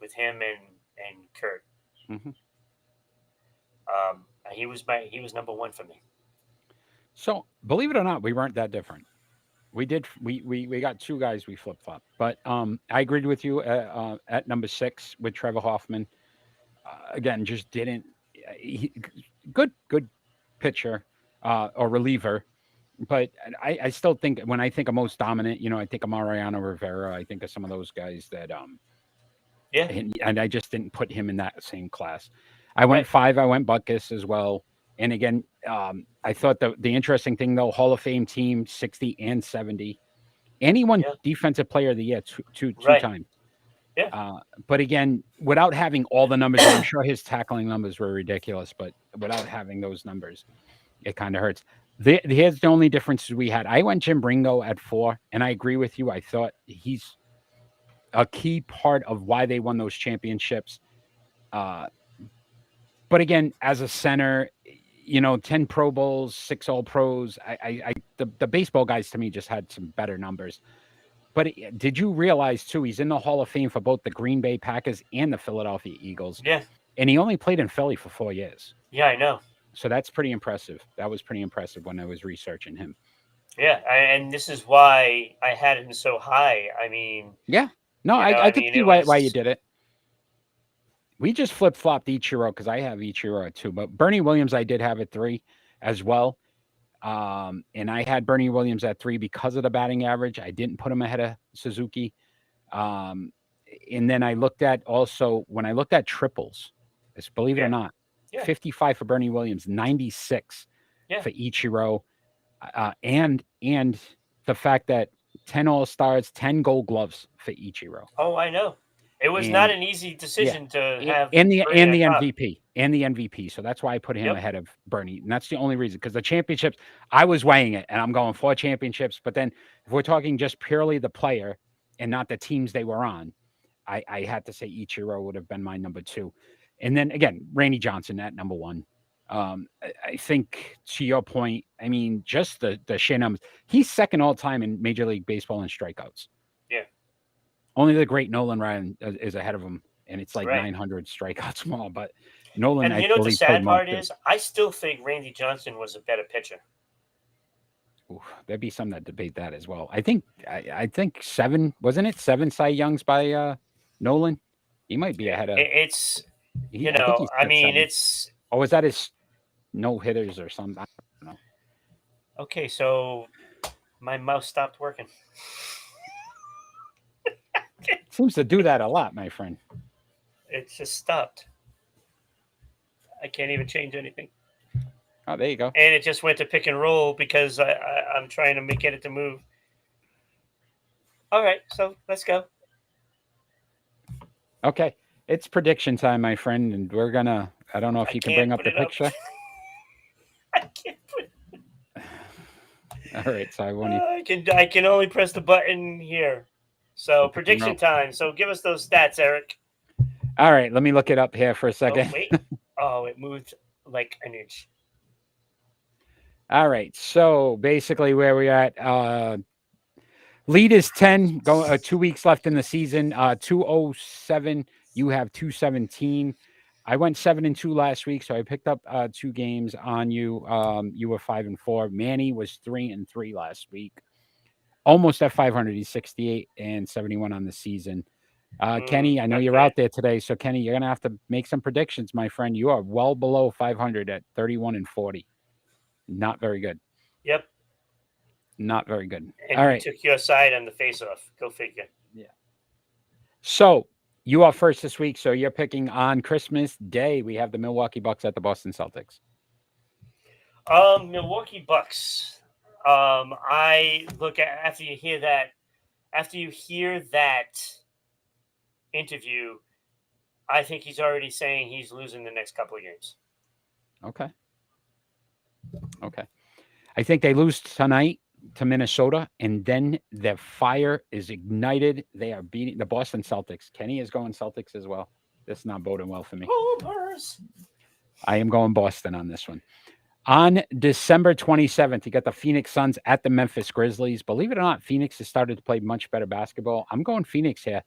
with him and Kurt. Mhm. He was number one for me. So believe it or not, we weren't that different. We got two guys we flip flop, but I agreed with you at number 6 with Trevor Hoffman. Again, just didn't good pitcher or reliever, but I still think when I think of most dominant, I think of Mariano Rivera. I think of some of those guys that Yeah, and I just didn't put him in that same class. I went right. 5. I went Butkus as well. And again, I thought the interesting thing though, Hall of Fame team 60 and 70. And he won Yeah, Defensive Player of the Year two right. times. Yeah, But again, without having all the numbers, and I'm sure his tackling numbers were ridiculous, but without having those numbers, it kind of hurts. Here's the only differences we had. I went Jim Ringo at 4, and I agree with you. I thought he's a key part of why they won those championships. Uh, but again, as a center, 10 Pro Bowls, 6 All Pros. The baseball guys to me just had some better numbers. But did you realize too? He's in the Hall of Fame for both the Green Bay Packers and the Philadelphia Eagles, yeah, and he only played in Philly for 4 years. yeah. I know. So that's pretty impressive. That was pretty impressive when I was researching him. Yeah, and this is why I had him so high. I mean, Yeah, no, I could see it why you was. did it. We just flip flopped Ichiro because I have Ichiro at 2, but Bernie Williams I did have at 3 as well. And I had Bernie Williams at 3 because of the batting average. I didn't put him ahead of Suzuki. Um, and then I looked at also when I looked at triples, believe it or Yeah, not, yeah, 55 for Bernie Williams, 96 yeah. for Ichiro, and the fact that 10 All Stars, 10 Gold Gloves for Ichiro, Oh, I know. It was not and an easy yeah, decision to have and the Bernie and on the top. MVP. So that's why I put him Yep. ahead of Bernie, and that's the only reason because the championships I was weighing it, and I'm going 4 championships. But then if we're talking just purely the player and not the teams they were on, I had to say Ichiro would have been my number 2, and then again Randy Johnson at number 1. I think to your point, I mean just the sheer numbers. He's second all time in Major League Baseball in strikeouts. Yeah. Only the great Nolan Ryan is ahead of him, and it's like Right. 900 strikeouts more. But Nolan, And I you know what the believe, played sad more part too. is? I still think Randy Johnson was a better pitcher. Ooh, there'd be some that debate that as well. I think 7 wasn't it 7 Cy Youngs by Nolan? He might be ahead of. It's I think he's I got mean, 7. it's Or was that his no hitters or something? I don't know. okay. So my mouse stopped working. Seems to do that a lot, my friend. It just stopped. I can't even change anything. Oh, there you go. And it just went to pick and roll because I'm trying to get it to move. All right, so let's go. Okay, it's prediction time, my friend, and we're gonna. I don't know if I you can can't bring up put the it up. picture. I can't put. All right, so I won't. Even, I can only press the button here. So Pick 'em prediction up. time. So give us those stats, Eric. All right, let me look it up here for a Oh second. wait. Oh, it moved like an inch. All right, so basically where we're at, lead is 10. Go 2 weeks left in the season. 207. You have 217. I went 7-2 last week, so I picked up 2 games on you. You were 5-4. Manny was 3-3 last week. Almost at 500. He's 68 and 71 on the season. Kenny, I know you're Okay. out there today, so Kenny, you're gonna have to make some predictions, my friend. You are well below 500 at 31-40. Not very good. Yep. Not very good. And All you right. took your side on the face-off. Go figure. So you are first this week. So you're picking on Christmas Day. We have the Milwaukee Bucks at the Boston Celtics. Milwaukee Bucks. I look at after you hear that interview, I think he's already saying he's losing the next couple of games. Okay. I think they lose tonight to Minnesota, and then the fire is ignited. They are beating the Boston Celtics. Kenny is going Celtics as well. This is not boding well for me. Hoopers. I am going Boston on this one. On December 27th, you got the Phoenix Suns at the Memphis Grizzlies. Believe it or not, Phoenix has started to play much better basketball. I'm going Phoenix here.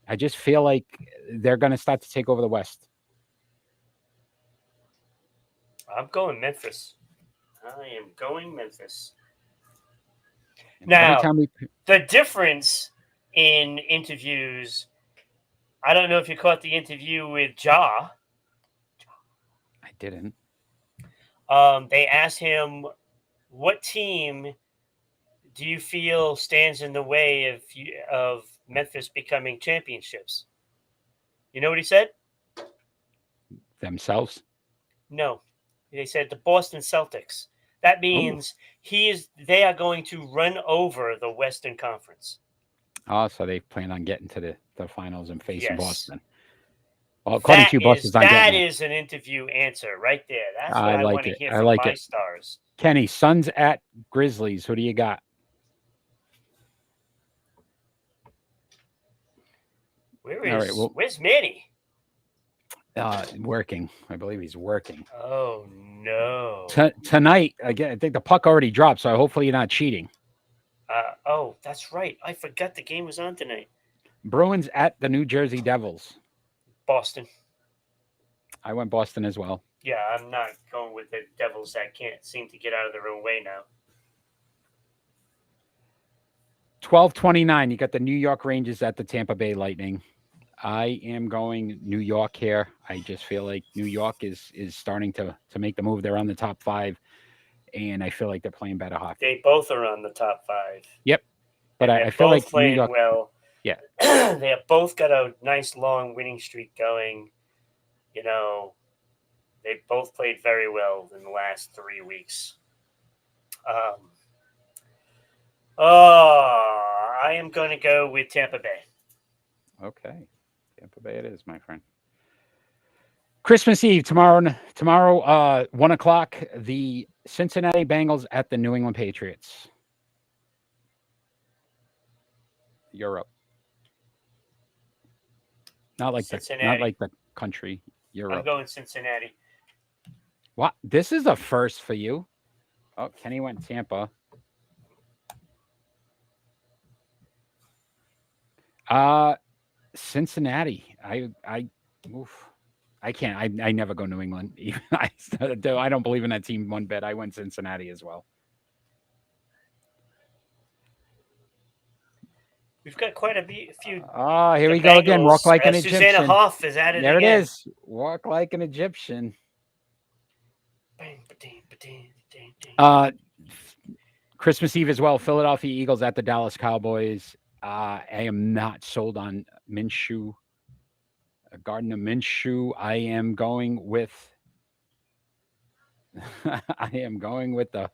I just feel like they're going to start to take over the West. I'm going Memphis. I am going Memphis. And Now, every time we the difference in interviews, I don't know if you caught the interview with Ja. I didn't. They asked him, what team do you feel stands in the way of Memphis becoming championships? You know what he said? Themselves. No. They said the Boston Celtics. That means they are going to run over the Western Conference. Oh, so they plan on getting to the finals and facing Yes. Boston. Well, according to you, Boston's not that getting it. is an interview answer right there. That's what I I like want to it. hear I from like my it. stars. Kenny, Suns at Grizzlies. Who do you got? Where's Manny? Working. I believe he's working. Oh no! Tonight, again, I think the puck already dropped, so hopefully you're not cheating. Oh, that's right. I forgot the game was on tonight. Bruins at the New Jersey Devils. Boston. I went Boston as well. Yeah, I'm not going with the Devils that can't seem to get out of their own way now. 12:29. You got the New York Rangers at the Tampa Bay Lightning. I am going New York here. I just feel like New York is starting to make the move. They're on the top 5, and I feel like they're playing better hockey. They both are on the top 5. Yep, but I feel like playing New York, well. Yeah, they have both got a nice long winning streak going. You know, they both played very well in the last 3 weeks. I am going to go with Tampa Bay. Okay, Tampa Bay it is, my friend. Christmas Eve tomorrow, 1:00. The Cincinnati Bengals at the New England Patriots. Europe, not like the country. Europe. I'm going Cincinnati. What? This is a first for you. Oh, Kenny went Tampa. Cincinnati. I can't. I never go New England. I don't believe in that team one bit. I went Cincinnati as well. We've got quite a few. Here we go again. Walk like an Egyptian. Susanna Hoff is at it there again. It is. Walk like an Egyptian. Christmas Eve as well. Philadelphia Eagles at the Dallas Cowboys. I am not sold on Minshew. Gardner Minshew. I am going with the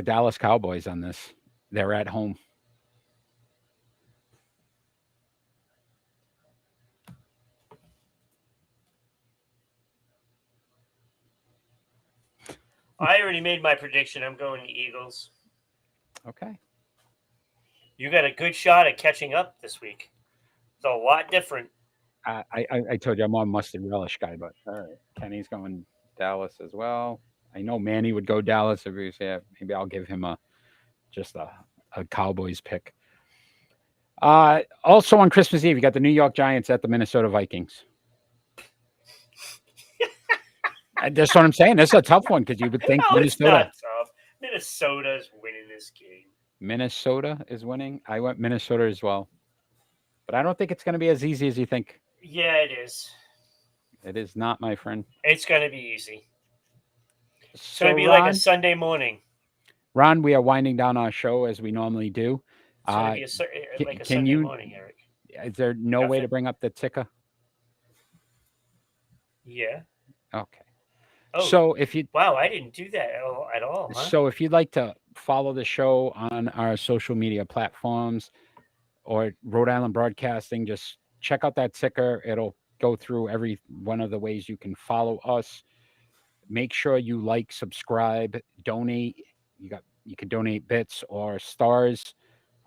Dallas Cowboys on this. They're at home. I already made my prediction. I'm going to Eagles. Okay. You got a good shot at catching up this week. It's a lot different. I told you I'm on mustard relish guy, but all right. Kenny's going Dallas as well. I know Manny would go Dallas if he said maybe I'll give him a Cowboys pick. Also on Christmas Eve, you got the New York Giants at the Minnesota Vikings. That's what I'm saying. This is a tough one because you would think Minnesota. It's not tough. Minnesota's winning this game. Minnesota is winning. I went Minnesota as well. But I don't think it's going to be as easy as you think. Yeah, it is. It is not, my friend. It's going to be easy. It's going to be like a Sunday morning. Ron, we are winding down our show as we normally do. It's going to be like a Sunday morning, Eric. Is there no way to bring up the ticker? Yeah. Okay. Oh, so if you wow, I didn't do that at all. Huh? So if you'd like to follow the show on our social media platforms or Rhode Island Broadcasting, just check out that ticker. It'll go through every one of the ways you can follow us. Make sure you like, subscribe, donate. You can donate bits or stars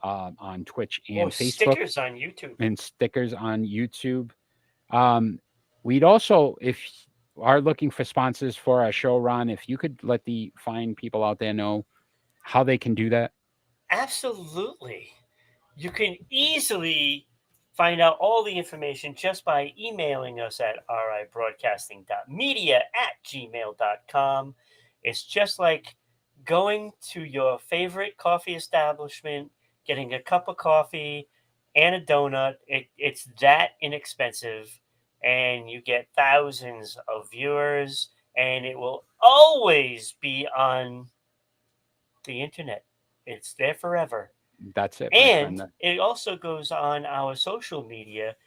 on Twitch and Facebook. Stickers on YouTube. And stickers on YouTube. We'd also, if are looking for sponsors for our show, Ron, if you could let the fine people out there know how they can do that. Absolutely. You can easily find out all the information just by emailing us at ribroadcasting.media@gmail.com. It's just like going to your favorite coffee establishment, getting a cup of coffee and a donut. It's that inexpensive, and you get thousands of viewers, and it will always be on the internet. It's there forever. That's it, my And friend. it also goes on our social media.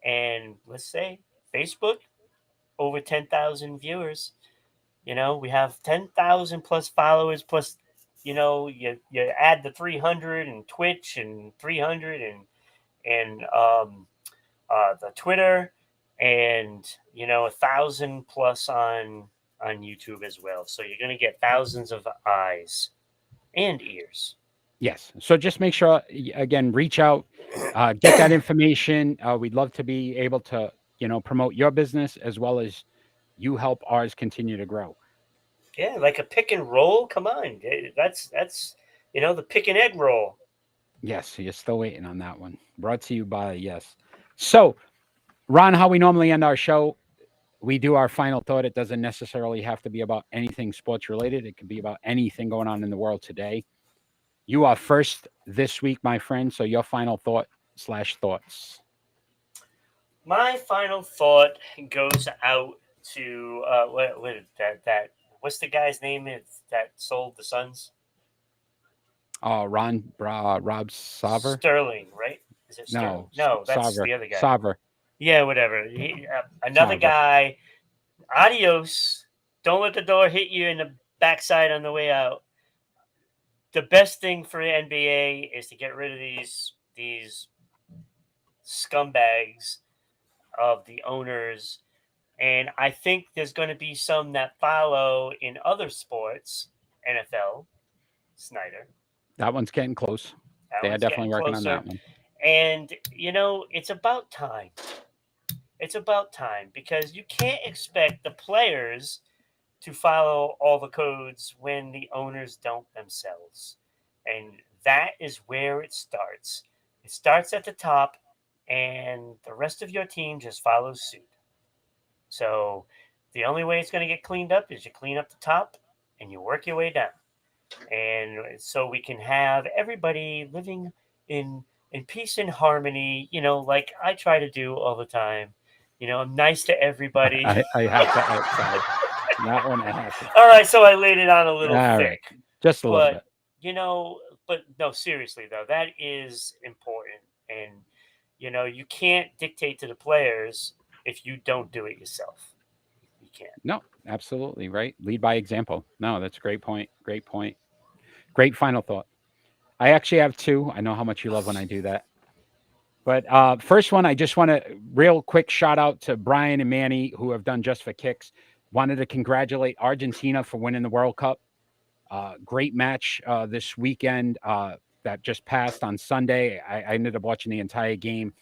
And let's say Facebook, over 10,000 viewers. We have 10,000 plus followers, plus, you add the 300 and Twitch and 300 and the Twitter, and 1,000 plus on YouTube as well. So you're going to get thousands of eyes and ears. Yes. So just make sure, again, reach out, get that information. We'd love to be able to, promote your business as well as you help ours continue to grow. Yeah, like a pick and roll. Come on, that's the pick and egg roll. Yes. You're still waiting on that one. Brought to you by, yes. So, Ron, how we normally end our show, we do our final thought. It doesn't necessarily have to be about anything sports related. It could be about anything going on in the world today. You are first this week, my friend. So your final thoughts. My final thought goes out to what that what's the guy's name that sold the Suns? Rob Sauver? Sterling, right? Is it Sterling? No, that's Sauver. the other guy. Sauver. Yeah, whatever. Another Sauver. guy. Adios. Don't let the door hit you in the backside on the way out. The best thing for the NBA is to get rid of these scumbags of the owners. And I think there's going to be some that follow in other sports. NFL, Snyder. That one's getting close. They are definitely working on that one. And, it's about time. It's about time, because you can't expect the players to follow all the codes when the owners don't themselves. And that is where it starts. It starts at the top, and the rest of your team just follows suit. So the only way it's going to get cleaned up is you clean up the top and you work your way down. And so we can have everybody living in peace and harmony, like I try to do all the time. I'm nice to everybody. I have to outside. That one I have to. All right, so I laid it on a little All thick. right. Just a little bit. But no, seriously though, that is important. And you can't dictate to the players if you don't do it yourself. You can't. No, absolutely right. Lead by example. No, that's a great point. Great point. Great final thought. I actually have two. I know how much you love when I do that. But first one, I just want to real quick shout out to Brian and Manny, who have done Just for Kicks. Wanted to congratulate Argentina for winning the World Cup. Great match this weekend that just passed on Sunday. I ended up watching the entire game.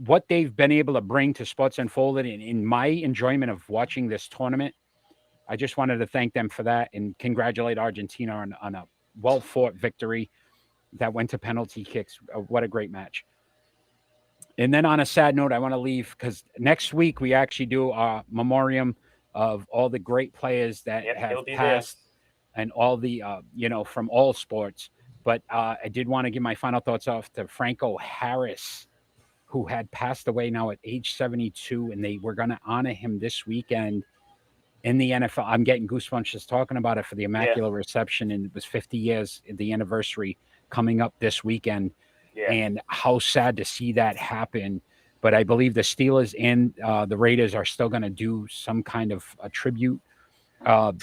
What they've been able to bring to Sports Unfolded and in my enjoyment of watching this tournament, I just wanted to thank them for that and congratulate Argentina on a well-fought victory that went to penalty kicks. What a great match. And then on a sad note, I want to leave because next week we actually do a memoriam of all the great players that have passed and all the, from all sports. But I did want to give my final thoughts off to Franco Harris, who had passed away now at age 72, and they were going to honor him this weekend in the NFL. I'm getting goosebumps just talking about it for the Immaculate Reception, and it was 50 years, the anniversary coming up this weekend. Yeah. And how sad to see that happen. But I believe the Steelers and the Raiders are still going to do some kind of a tribute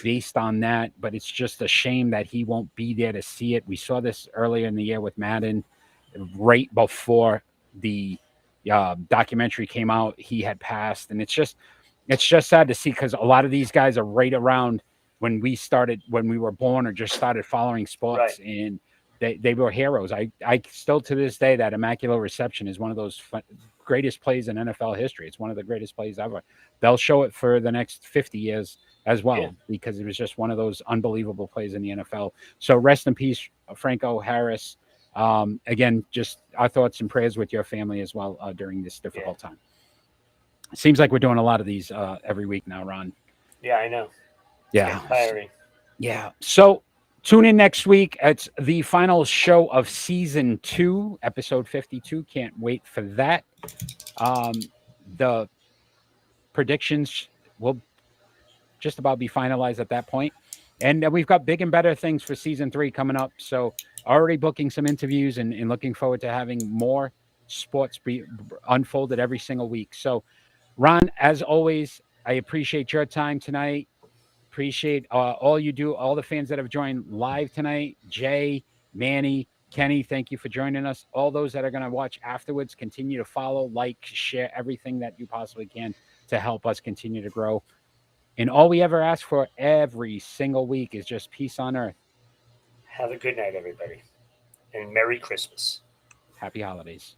based on that. But it's just a shame that he won't be there to see it. We saw this earlier in the year with Madden, right before the documentary came out. He had passed, and it's just sad to see because a lot of these guys are right around when we were born or just started following sports. Right. And they were heroes. I still to this day, that immaculate reception is one of those greatest plays in NFL history. It's one of the greatest plays ever. They'll show it for the next 50 years as well because it was just one of those unbelievable plays in the NFL. So rest in peace, Franco Harris. Again, just our thoughts and prayers with your family as well during this difficult time. It seems like we're doing a lot of these every week now, Ron. Yeah, I know. Yeah. Tiring. Yeah. So tune in next week. It's the final show of season 2, episode 52. Can't wait for that. The predictions will just about be finalized at that point. And we've got big and better things for season 3 coming up. So already booking some interviews and looking forward to having more sports be unfolded every single week. So Ron, as always, I appreciate your time tonight. Appreciate all you do, all the fans that have joined live tonight. Jay, Manny, Kenny, thank you for joining us. All those that are going to watch afterwards, continue to follow, like, share everything that you possibly can to help us continue to grow. And all we ever ask for every single week is just peace on earth. Have a good night, everybody. And Merry Christmas. Happy holidays.